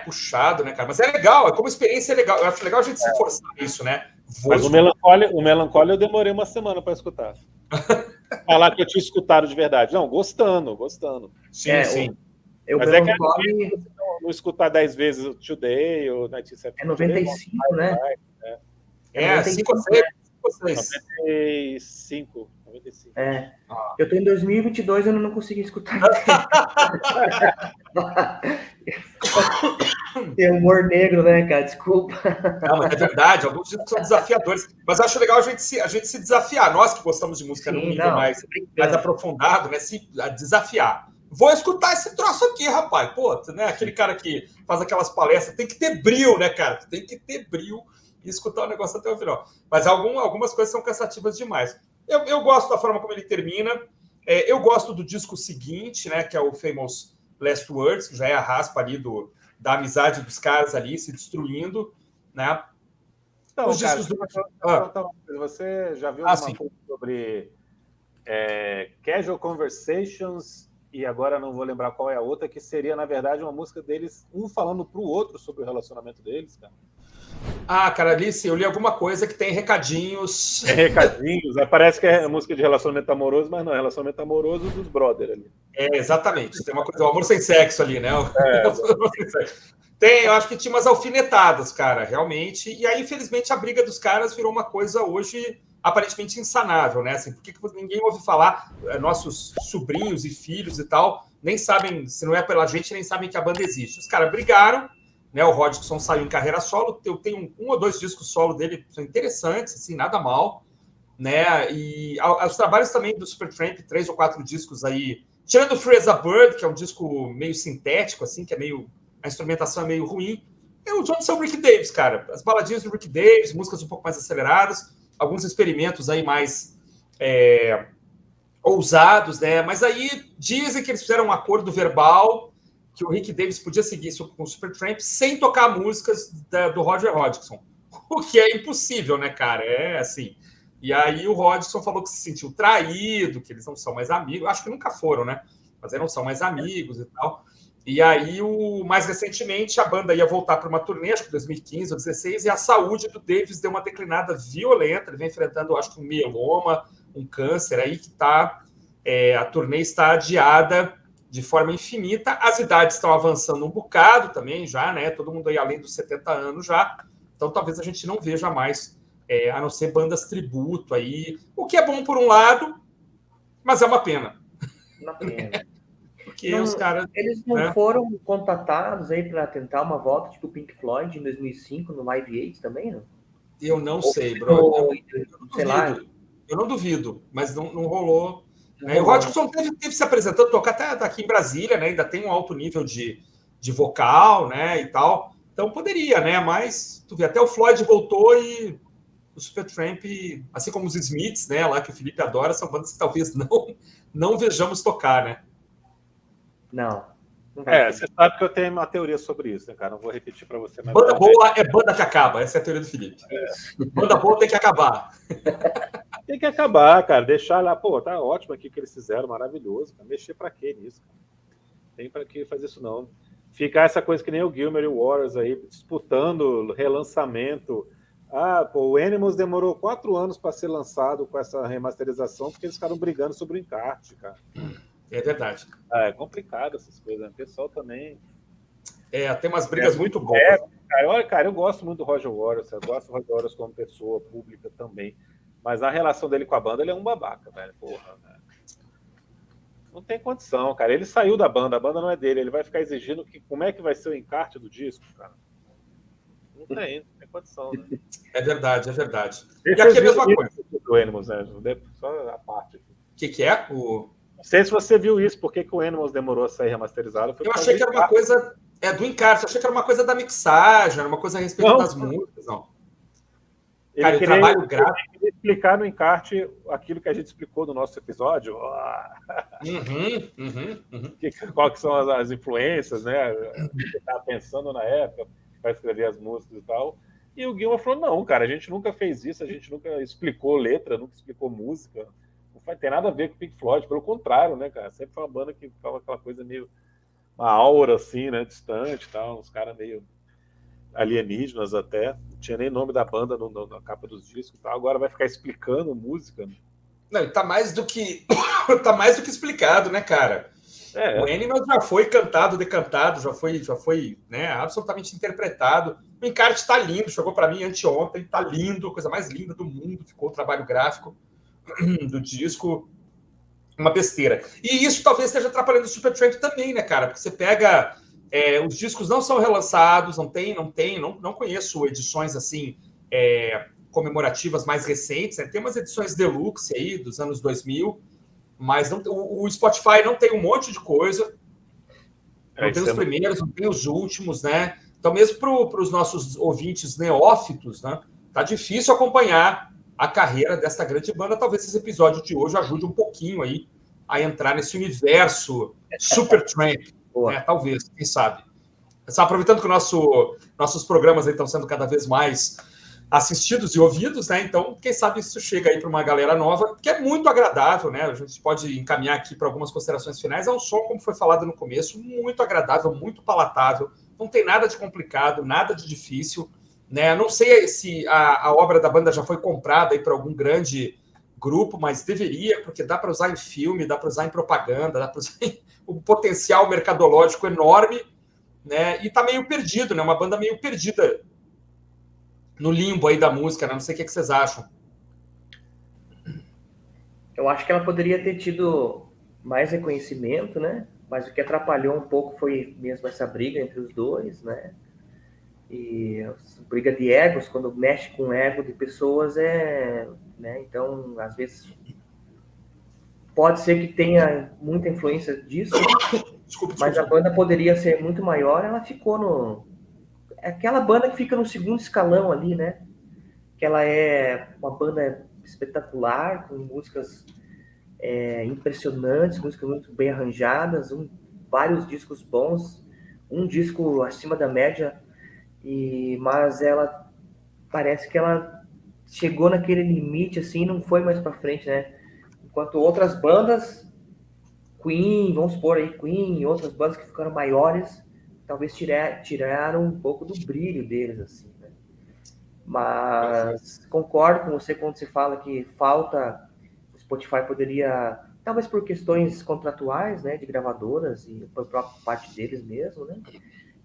Puxado, né, cara? Mas é legal, como experiência é legal. Eu acho legal a gente se forçar nisso, né? Mas o Melancholy eu demorei uma semana para escutar. Falar que eu tinha escutado de verdade. Não, gostando. Sim. Mas é que não escutar 10 vezes o Today ou 1970. É 95, né? 5 ou 6. 95. Eu tô em 2022 e eu não consegui escutar. Tem humor negro, né, cara? Desculpa. Não, mas é verdade, alguns discos são desafiadores. Mas acho legal a gente se desafiar. Nós que gostamos de música num nível mais aprofundado, né? Se desafiar. Vou escutar esse troço aqui, rapaz. Pô, né? Aquele cara que faz aquelas palestras, tem que ter brilho, né, cara? Tem que ter brilho e escutar o negócio até o final. Mas algumas coisas são cansativas demais. Eu gosto da forma como ele termina. Eu gosto do disco seguinte, né, que é o Famous Last Words, que já é a raspa ali da amizade dos caras ali se destruindo, né? Então, Os cara, discos você já viu sim. alguma coisa sobre Casual Conversations, e agora não vou lembrar qual é a outra, que seria, na verdade, uma música deles, um falando pro outro sobre o relacionamento deles, cara? Cara, Alice, eu li alguma coisa que tem recadinhos. Recadinhos, parece que é música de relacionamento amoroso, mas não, é relacionamento amoroso dos brother ali. Exatamente, tem uma coisa, o amor sem sexo ali, né? Eu acho que tinha umas alfinetadas, cara, realmente. E aí, infelizmente, a briga dos caras virou uma coisa hoje aparentemente insanável, né? Assim, por que ninguém ouve falar? Nossos sobrinhos e filhos e tal nem sabem, se não é pela gente, nem sabem que a banda existe. Os caras brigaram, né? O Hodgson saiu em carreira solo. Eu tenho um ou dois discos solo dele, são interessantes, assim, nada mal, né? E os trabalhos também do Supertramp, 3 ou 4 discos aí, tirando Free as a Bird, que é um disco meio sintético, assim, que é meio, a instrumentação é meio ruim. O Johnson é o Rick Davis, cara. As baladinhas do Rick Davis, músicas um pouco mais aceleradas, alguns experimentos aí mais ousados, né? Mas aí dizem que eles fizeram um acordo verbal que o Rick Davis podia seguir com o Supertramp sem tocar músicas do Roger Hodgson. O que é impossível, né, cara? É assim. E aí o Hodgson falou que se sentiu traído, que eles não são mais amigos. Acho que nunca foram, né? Mas eles não são mais amigos e tal. E aí, mais recentemente, a banda ia voltar para uma turnê, acho que 2015 ou 2016, e a saúde do Davis deu uma declinada violenta. Ele vem enfrentando, acho que um mieloma, um câncer aí que tá... a turnê está adiada de forma infinita. As idades estão avançando um bocado também já, né? Todo mundo aí além dos 70 anos já. Então, talvez a gente não veja mais, a não ser bandas tributo aí. O que é bom por um lado, mas é uma pena. Uma pena. Porque os caras... Eles não foram contatados aí para tentar uma volta tipo Pink Floyd em 2005 no Live Aid também, não? Eu não sei, bro. Eu não duvido, mas não rolou. Né? O Hodgson teve se apresentando, tocar até aqui em Brasília, né? Ainda tem um alto nível de vocal, né? E tal. Então poderia, né? Mas tu vê, até o Floyd voltou e o Supertramp, assim como os Smiths, né? Lá que o Felipe adora, são bandas que talvez não vejamos tocar, né? Não. Você sabe que eu tenho uma teoria sobre isso, né, cara? Não vou repetir para você. Banda boa é banda que acaba. Essa é a teoria do Felipe. Banda boa tem que acabar. Tem que acabar, cara. Deixar lá, pô, tá ótimo aqui que eles fizeram, maravilhoso. Cara. Mexer pra quê nisso, cara? Tem pra que fazer isso, não. Ficar essa coisa que nem o Gilmour e o Waters aí, disputando relançamento. O Animals demorou 4 anos para ser lançado com essa remasterização, porque eles ficaram brigando sobre o encarte, cara. É verdade. É complicado essas coisas, né? O pessoal também... tem umas brigas muito boas. Cara, eu gosto muito do Roger Waters, eu gosto do Roger Waters como pessoa pública também. Mas a relação dele com a banda, ele é um babaca, velho. Porra, né? Não tem condição, cara. Ele saiu da banda, a banda não é dele. Ele vai ficar exigindo como é que vai ser o encarte do disco, cara. Não tem condição, né? É verdade. E aqui é a mesma coisa. Do Animals, né? Só a parte. O que é? Não sei se você viu isso, por que o Animals demorou a sair remasterizado. Eu achei que era uma coisa do encarte, eu achei que era uma coisa da mixagem, era uma coisa a respeito das músicas, não. Cara, o trabalho gráfico... Ele queria explicar no encarte aquilo que a gente explicou no nosso episódio. Qual que são as influências, né? Que você estava pensando na época para escrever as músicas e tal. E o Gilmour falou, não, cara, a gente nunca fez isso, a gente nunca explicou letra, nunca explicou música. Não tem nada a ver com o Pink Floyd, pelo contrário, né, cara? Sempre foi uma banda que ficava aquela coisa meio... uma aura, assim, né? Distante e tal, uns caras meio... alienígenas até, não tinha nem nome da banda na capa dos discos, tá? Agora vai ficar explicando música. Não, tá mais do que explicado, né, cara? O Animal já foi cantado, decantado, já foi, né, absolutamente interpretado. O encarte tá lindo, chegou para mim anteontem, tá lindo, coisa mais linda do mundo, ficou o trabalho gráfico do disco, uma besteira. E isso talvez esteja atrapalhando o Supertramp também, né, cara? Porque você pega... os discos não são relançados, não conheço edições assim comemorativas mais recentes, né? Tem umas edições deluxe aí dos anos 2000, mas o Spotify não tem um monte de coisa, não tem os primeiros, não tem os últimos, né? Então mesmo para os nossos ouvintes neófitos, né? Tá difícil acompanhar a carreira desta grande banda. Talvez esse episódio de hoje ajude um pouquinho aí a entrar nesse universo Supertramp, né? Talvez, quem sabe. Aproveitando que nossos programas aí estão sendo cada vez mais assistidos e ouvidos, né? Então, quem sabe isso chega aí para uma galera nova, que é muito agradável, né? A gente pode encaminhar aqui para algumas considerações finais. É um som, como foi falado no começo, muito agradável, muito palatável. Não tem nada de complicado, nada de difícil, né? Não sei se a obra da banda já foi comprada aí para algum grande grupo, mas deveria, porque dá para usar em filme, dá para usar em propaganda, dá para usar em um potencial mercadológico enorme, né? E tá meio perdido, né? Uma banda meio perdida no limbo aí da música, né? Não sei o que vocês acham. Eu acho que ela poderia ter tido mais reconhecimento, né? Mas o que atrapalhou um pouco foi mesmo essa briga entre os dois, né? E briga de egos, quando mexe com o ego de pessoas, né? Então, às vezes, pode ser que tenha muita influência disso, Desculpa. Mas a banda poderia ser muito maior, ela ficou no... É aquela banda que fica no segundo escalão ali, né? Que ela é uma banda espetacular, com músicas impressionantes, músicas muito bem arranjadas, vários discos bons, um disco acima da média, mas ela parece que ela chegou naquele limite, assim, e não foi mais para frente, né? Enquanto outras bandas, Queen, vamos supor aí, Queen e outras bandas que ficaram maiores, talvez tiraram um pouco do brilho deles, assim, né? Mas concordo com você quando você fala que falta, o Spotify poderia, talvez por questões contratuais, né, de gravadoras e por própria parte deles mesmo, né,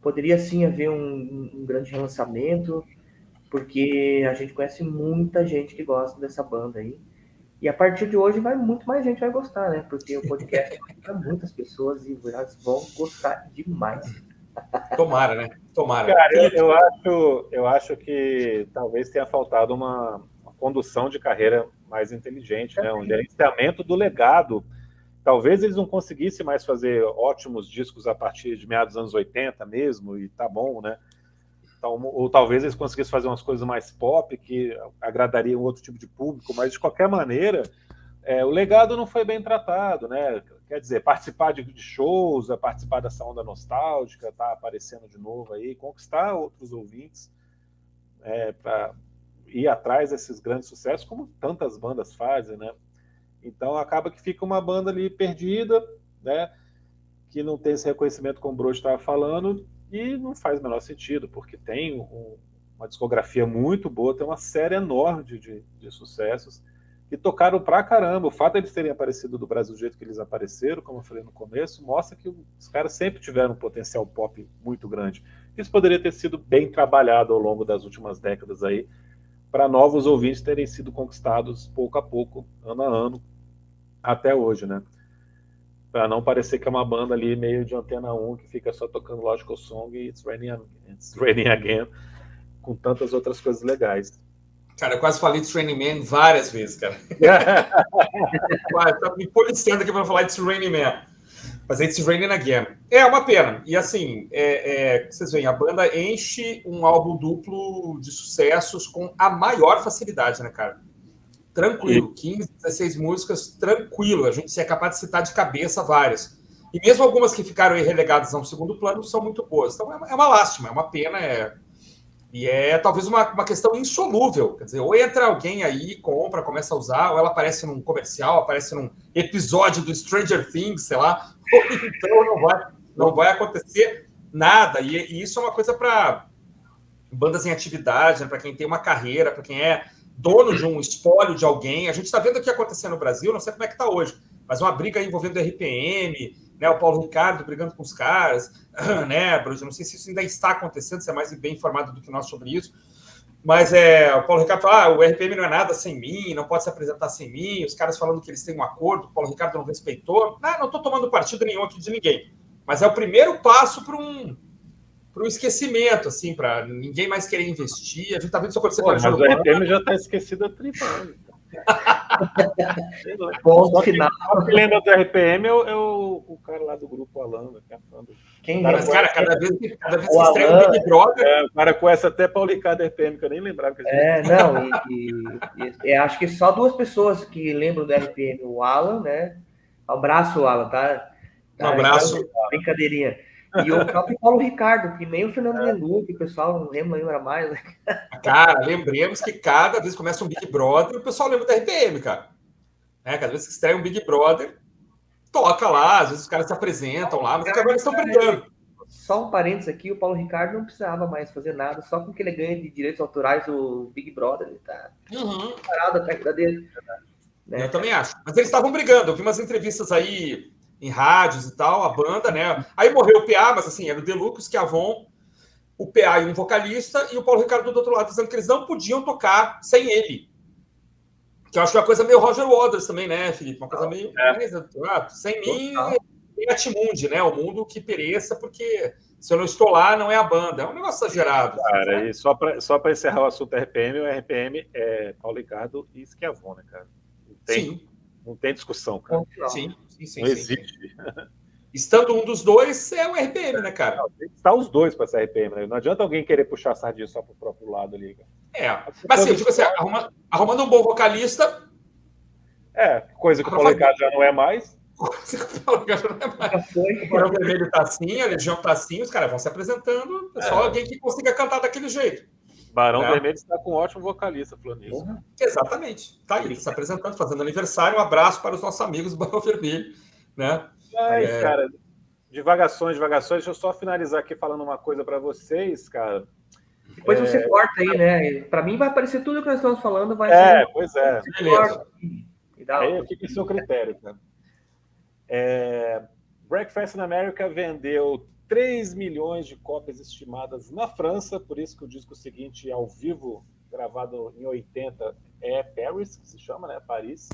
poderia sim haver um grande relançamento, porque a gente conhece muita gente que gosta dessa banda aí. E a partir de hoje muito mais gente vai gostar, né? Porque o podcast vai para muitas pessoas e elas vão gostar demais. Tomara, né? Tomara. Cara, eu acho que talvez tenha faltado uma condução de carreira mais inteligente, né? Um gerenciamento do legado. Talvez eles não conseguissem mais fazer ótimos discos a partir de meados dos anos 80 mesmo, e tá bom, né? Então, ou talvez eles conseguissem fazer umas coisas mais pop que agradariam outro tipo de público, mas de qualquer maneira, o legado não foi bem tratado, né? Quer dizer, participar de shows, participar dessa onda nostálgica, tá aparecendo de novo aí, conquistar outros ouvintes para ir atrás desses grandes sucessos, como tantas bandas fazem, né? Então acaba que fica uma banda ali perdida, né? Que não tem esse reconhecimento, como o Bro estava falando, e não faz o menor sentido, porque tem uma discografia muito boa, tem uma série enorme de sucessos que tocaram pra caramba. O fato de eles terem aparecido do Brasil do jeito que eles apareceram, como eu falei no começo, mostra que os caras sempre tiveram um potencial pop muito grande. Isso poderia ter sido bem trabalhado ao longo das últimas décadas aí, para novos ouvintes terem sido conquistados pouco a pouco, ano a ano, até hoje, né? Para não parecer que é uma banda ali meio de Antena 1 que fica só tocando Logical Song e It's Raining Again, com tantas outras coisas legais. Cara, eu quase falei de Raining Man várias vezes, cara. Tá me policiando aqui para falar de Raining Man. Mas It's Raining Again. É uma pena. E assim, vocês veem, a banda enche um álbum duplo de sucessos com a maior facilidade, né, cara? Tranquilo, 15, 16 músicas, tranquilo. A gente é capaz de citar de cabeça várias. E mesmo algumas que ficaram aí relegadas a um segundo plano são muito boas. Então é uma lástima, é uma pena. E talvez uma questão insolúvel. Quer dizer, ou entra alguém aí, compra, começa a usar, ou ela aparece num comercial, aparece num episódio do Stranger Things, sei lá, ou então não vai acontecer nada. E isso é uma coisa para bandas em atividade, né, para quem tem uma carreira, para quem é dono de um espólio de alguém. A gente está vendo o que aconteceu no Brasil, não sei como é que está hoje, mas uma briga envolvendo o RPM, né, o Paulo Ricardo brigando com os caras, né, Bruno? Não sei se isso ainda está acontecendo, você é mais bem informado do que nós sobre isso, mas o Paulo Ricardo fala, o RPM não é nada sem mim, não pode se apresentar sem mim, os caras falando que eles têm um acordo, o Paulo Ricardo não respeitou. Não estou tomando partido nenhum aqui de ninguém, mas é o primeiro passo para um esquecimento, assim, para ninguém mais querer investir. A gente tá vendo isso acontecer com a Mas o RPM já está esquecido há 30 anos. Ponto final. Quem lembra do RPM é o cara lá do grupo Alan, que é fã do Mas, cara, cada vez que O estreia um Alan, Big Brother... O cara conhece até Paulicado RPM, que eu nem lembrava que a gente... não, acho que só 2 pessoas que lembram do RPM, o Alan, né? Abraço, Alan, tá? Um abraço. Brincadeirinha. E o próprio Paulo Ricardo, que nem o Fernando Menu, que o pessoal não lembra mais, né? Cara, lembremos que cada vez que começa um Big Brother, o pessoal lembra do RPM, cara. Cada vez que estreia um Big Brother, toca lá, às vezes os caras se apresentam lá, mas agora eles estão brigando. Só um parênteses aqui, o Paulo Ricardo não precisava mais fazer nada, só com que ele ganha de direitos autorais o Big Brother, ele tá parado a carreira dele. Né? Eu também acho. Mas eles estavam brigando, eu vi umas entrevistas aí em rádios e tal, a banda, né? Aí morreu o PA, mas assim, era o Deluxe, que a Avon, o PA e um vocalista, e o Paulo Ricardo do outro lado, dizendo que eles não podiam tocar sem ele. Que eu acho que é uma coisa meio Roger Waters também, né, Felipe? Uma coisa meio... sem mim, é Atimundi, né? O mundo que pereça, porque se eu não estou lá, não é a banda. É um negócio exagerado. Cara, e só para encerrar o assunto RPM, o RPM é Paulo Ricardo e Schiavone, né, cara? Não tem discussão, cara. Sim. Não existe. Estando um dos dois, é o RPM, né, cara? Tem que estar os dois para ser RPM, né? Não adianta alguém querer puxar a sardinha só pro próprio lado ali, cara. Mas assim, tipo assim, arrumando um bom vocalista... coisa que o Paulo Ricardo já não é mais. O Barão Vermelho tá assim, a Legião tá assim, os caras vão se apresentando, só alguém que consiga cantar daquele jeito. Barão Vermelho está com um ótimo vocalista, falando isso. Exatamente. Tá aí, se apresentando, fazendo aniversário. Um abraço para os nossos amigos do Barão Vermelho, né? Mas, cara, divagações. Deixa eu só finalizar aqui falando uma coisa para vocês, cara. Depois você corta aí, né? Para mim vai aparecer tudo que nós estamos falando, vai ser... Pois é. Beleza. Aí, o que é o seu critério, cara? Breakfast in America vendeu 3 milhões de cópias estimadas na França, por isso que o disco seguinte, ao vivo, gravado em 80, é Paris, que se chama, né? Paris.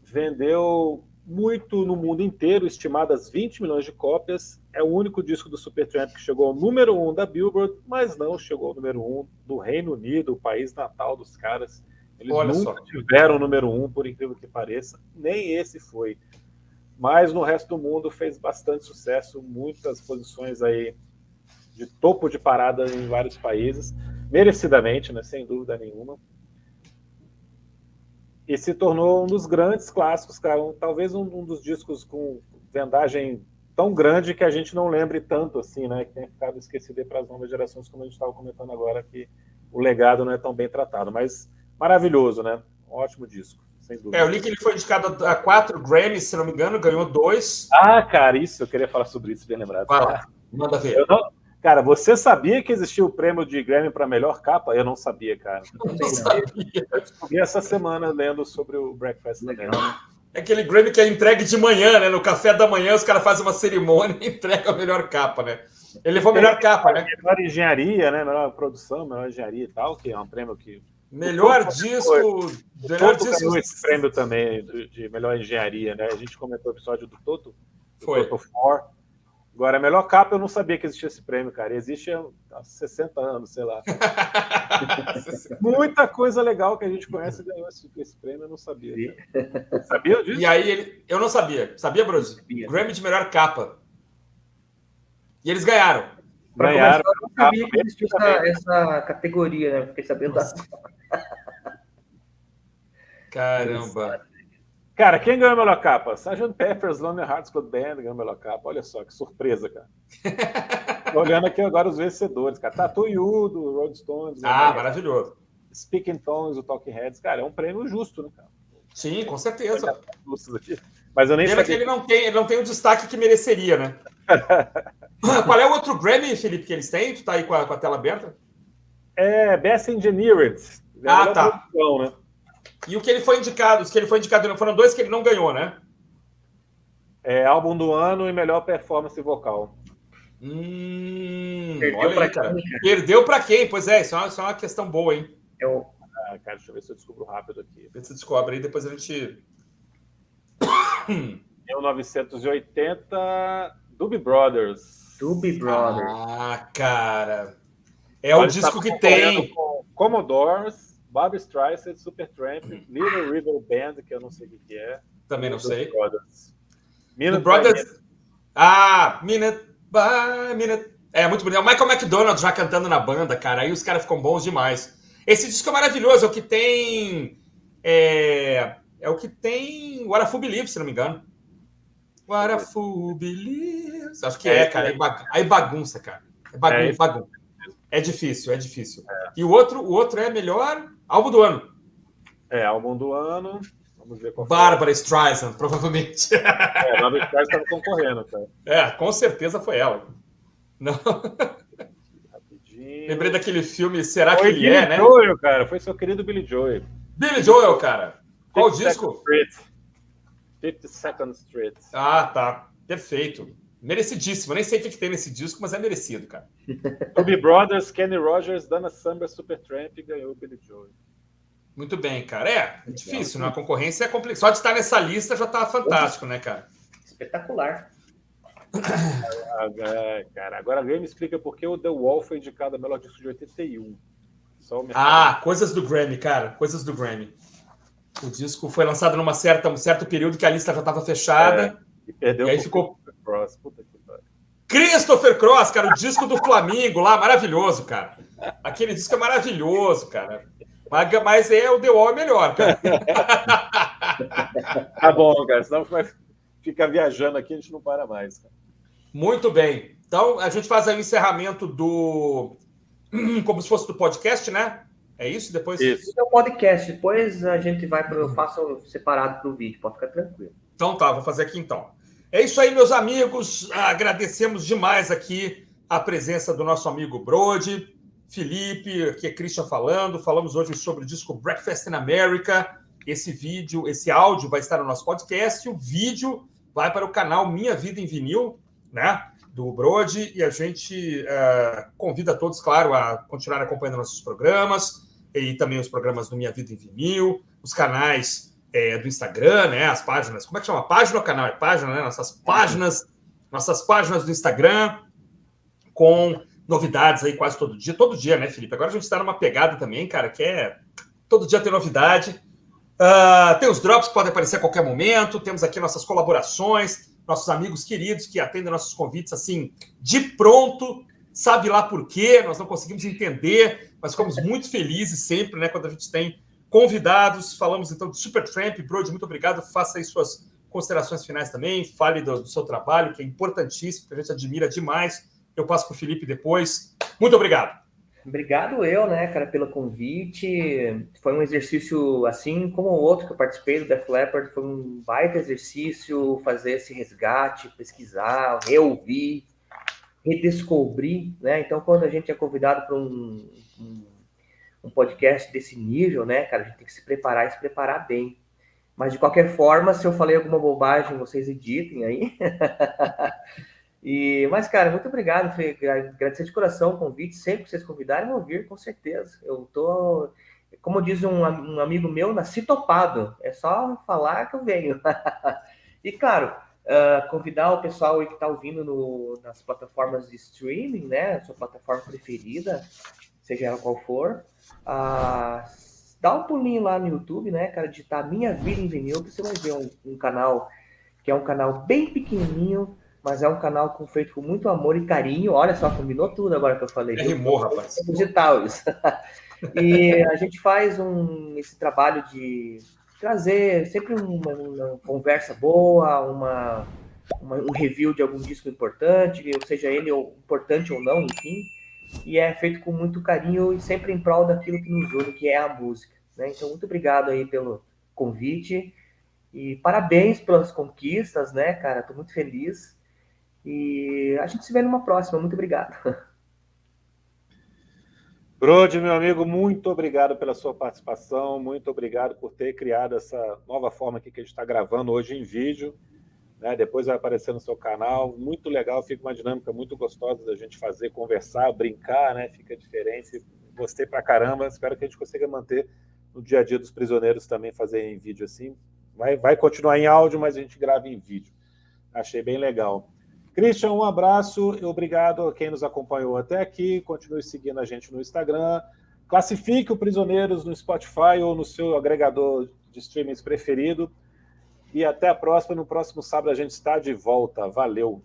Vendeu muito no mundo inteiro, estimadas 20 milhões de cópias. É o único disco do Supertramp que chegou ao número 1 da Billboard, mas não chegou ao número 1 do Reino Unido, o país natal dos caras. Eles nunca tiveram o número 1, por incrível que pareça. Nem esse foi. Mas no resto do mundo fez bastante sucesso, muitas posições aí de topo de parada em vários países, merecidamente, né, sem dúvida nenhuma. E se tornou um dos grandes clássicos, cara, talvez um dos discos com vendagem tão grande que a gente não lembre tanto assim, né, que tenha ficado esquecido para as novas gerações, como a gente estava comentando agora, que o legado não é tão bem tratado, mas maravilhoso, né? Um ótimo disco. Eu li que ele foi indicado a 4 Grammys, se não me engano, ganhou 2. Cara, isso, eu queria falar sobre isso, bem lembrado. Vai lá, manda ver. Cara, você sabia que existia o prêmio de Grammy para melhor capa? Eu não sabia, cara. Eu não sabia. Eu descobri essa semana lendo sobre o Breakfast in America. É aquele Grammy que é entregue de manhã, né? No café da manhã, os caras fazem uma cerimônia e entregam a melhor capa, né? Ele levou a melhor capa, né? Melhor engenharia, né? Melhor produção, melhor engenharia e tal, que é um prêmio que... Melhor disco... Melhor disco ganhou esse prêmio também de melhor engenharia, né? A gente comentou o episódio do Toto. Foi. Toto 4. Agora, a melhor capa, eu não sabia que existia esse prêmio, cara. Existe há 60 anos, sei lá. Muita coisa legal que a gente conhece ganhou esse prêmio, eu não sabia. Sabia disso? E aí, eu não sabia. Sabia, Bruce? Grammy de melhor capa. E eles ganharam. Ganharam. Eu não sabia que existia essa categoria, né? Fiquei sabendo da... Caramba. Cara, quem ganhou a melhor capa? Sgt. Pepper's Lonely Hearts Club Band ganhou a melhor capa. Olha só, que surpresa, cara. Tô olhando aqui agora os vencedores, cara. Tattoo You, do Rolling Stones. Maravilhoso. Speaking Tones, do Talking Heads. Cara, é um prêmio justo, né, cara? Sim, com certeza. Mas eu nem sabia. Que ele não tem o destaque que mereceria, né? Qual é o outro Grammy, Felipe, que eles têm? Tu tá aí com a tela aberta? Best Engineered. Tá. Produção, né? E o que ele foi indicado? Os que ele foi indicado foram 2 que ele não ganhou, né? Álbum do ano e melhor performance vocal. Olha aí, cara. Perdeu pra quem? Pois é, isso é uma questão boa, hein? Cara, deixa eu ver se eu descubro rápido aqui. Vê se você descobre aí, depois a gente... 1980, Doobie Brothers. Doobie Brothers. Cara. É o disco que tem... Com Commodores, Barbra Streisand, Supertramp, Little River Band, que eu não sei o que é. Também não sei. Brothers. Minute By minute. É muito bonito. É o Michael McDonald já cantando na banda, cara. Aí os caras ficam bons demais. Esse disco é maravilhoso. É o que tem... É o que tem What a Fool Believes, se não me engano. What a Fool Believes. Acho que cara. Aí bagunça, cara. Bagunça. É difícil. E o outro é melhor álbum do ano. Álbum do ano. Vamos ver qual Barbra Streisand, provavelmente. Barbra Streisand estava concorrendo, cara. Com certeza foi ela. Não. Rapidinho. Lembrei daquele filme Será Foi que ele é, né? Billy Joel, cara. Foi seu querido Billy Joel. Billy Joel, cara. Qual o disco? 52nd Street. Ah, tá. Perfeito. Merecidíssimo. Eu nem sei o que tem nesse disco, mas é merecido, cara. Doobie Brothers, Kenny Rogers, Dana Summer, Supertramp ganhou o Billy Joel. Muito bem, cara. É difícil, né? A concorrência é complicada. Só de estar nessa lista já tá fantástico, né, cara? Espetacular. Cara, agora alguém me explica por que o The Wall foi indicado a melhor disco de 81. Coisas do Grammy, cara. Coisas do Grammy. O disco foi lançado num certo período que a lista já estava fechada. E perdeu. E aí ficou... Christopher Cross. Puta que pariu. Christopher Cross, cara, o disco do Flamengo lá, maravilhoso, cara. Aquele disco é maravilhoso, cara. Mas o The Wall é melhor, cara. Tá bom, cara. Senão vai ficar viajando aqui, a gente não para mais, cara. Muito bem. Então, a gente faz aí o encerramento do... Como se fosse do podcast, né? É isso? Depois... Isso é o podcast. Depois a gente vai para... Eu faço separado para o vídeo. Pode ficar tranquilo. Então tá, vou fazer aqui então. É isso aí, meus amigos. Agradecemos demais aqui a presença do nosso amigo Brody, Felipe, aqui é Christian falando. Falamos hoje sobre o disco Breakfast in America. Esse áudio vai estar no nosso podcast. O vídeo vai para o canal Minha Vida em Vinil, né? Do Brody. E a gente convida todos, claro, a continuar acompanhando nossos programas e também os programas do Minha Vida em Vinil, os canais do Instagram, né? As páginas. Como é que chama? Página ou canal? É página, né? Nossas páginas do Instagram com novidades aí quase todo dia. Todo dia, né, Felipe? Agora a gente está numa pegada também, cara, que todo dia tem novidade. Tem os drops que podem aparecer a qualquer momento. Temos aqui nossas colaborações, nossos amigos queridos que atendem nossos convites assim, de pronto. Sabe lá por quê? Nós não conseguimos entender, mas ficamos muito felizes sempre, né, quando a gente tem convidados. Falamos então de Supertramp. Brody, muito obrigado. Faça aí suas considerações finais também. Fale do seu trabalho, que é importantíssimo, que a gente admira demais. Eu passo para o Felipe depois. Muito obrigado. Obrigado eu, né, cara, pelo convite. Foi um exercício, assim como o outro que eu participei do Def Leppard, foi um baita exercício fazer esse resgate, pesquisar, reouvir, redescobrir, né? Então, quando a gente é convidado para um podcast desse nível, né, cara, a gente tem que se preparar e se preparar bem. Mas, de qualquer forma, se eu falei alguma bobagem, vocês editem aí. Mas, cara, muito obrigado. Agradecer de coração o convite. Sempre que vocês convidarem, eu vou vir, com certeza. Eu tô, como diz um amigo meu, nasci topado. É só falar que eu venho. E, claro, convidar o pessoal aí que está ouvindo nas plataformas de streaming, né? Sua plataforma preferida, seja ela qual for. Dá um pulinho lá no YouTube, né, cara? Digitar Minha Vida em Vinil, que você vai ver um canal que é um canal bem pequenininho, mas é um canal feito com muito amor e carinho. Olha só, combinou tudo agora que eu falei. Rimou, rapaz. É digital isso. E a gente faz esse trabalho de trazer sempre uma conversa boa, um review de algum disco importante, ou seja ele importante ou não, enfim. E é feito com muito carinho e sempre em prol daquilo que nos une, que é a música, né? Então, muito obrigado aí pelo convite e parabéns pelas conquistas, né, cara? Tô muito feliz. E a gente se vê numa próxima. Muito obrigado. Brody, meu amigo, muito obrigado pela sua participação, muito obrigado por ter criado essa nova forma aqui que a gente está gravando hoje em vídeo, né? Depois vai aparecer no seu canal, muito legal, fica uma dinâmica muito gostosa da gente fazer, conversar, brincar, né? Fica diferente, gostei pra caramba, espero que a gente consiga manter no dia a dia dos prisioneiros também, fazer em vídeo assim, vai continuar em áudio, mas a gente grava em vídeo, achei bem legal. Christian, um abraço e obrigado a quem nos acompanhou até aqui. Continue seguindo a gente no Instagram. Classifique o Prisioneiros no Spotify ou no seu agregador de streamings preferido. E até a próxima. No próximo sábado a gente está de volta. Valeu!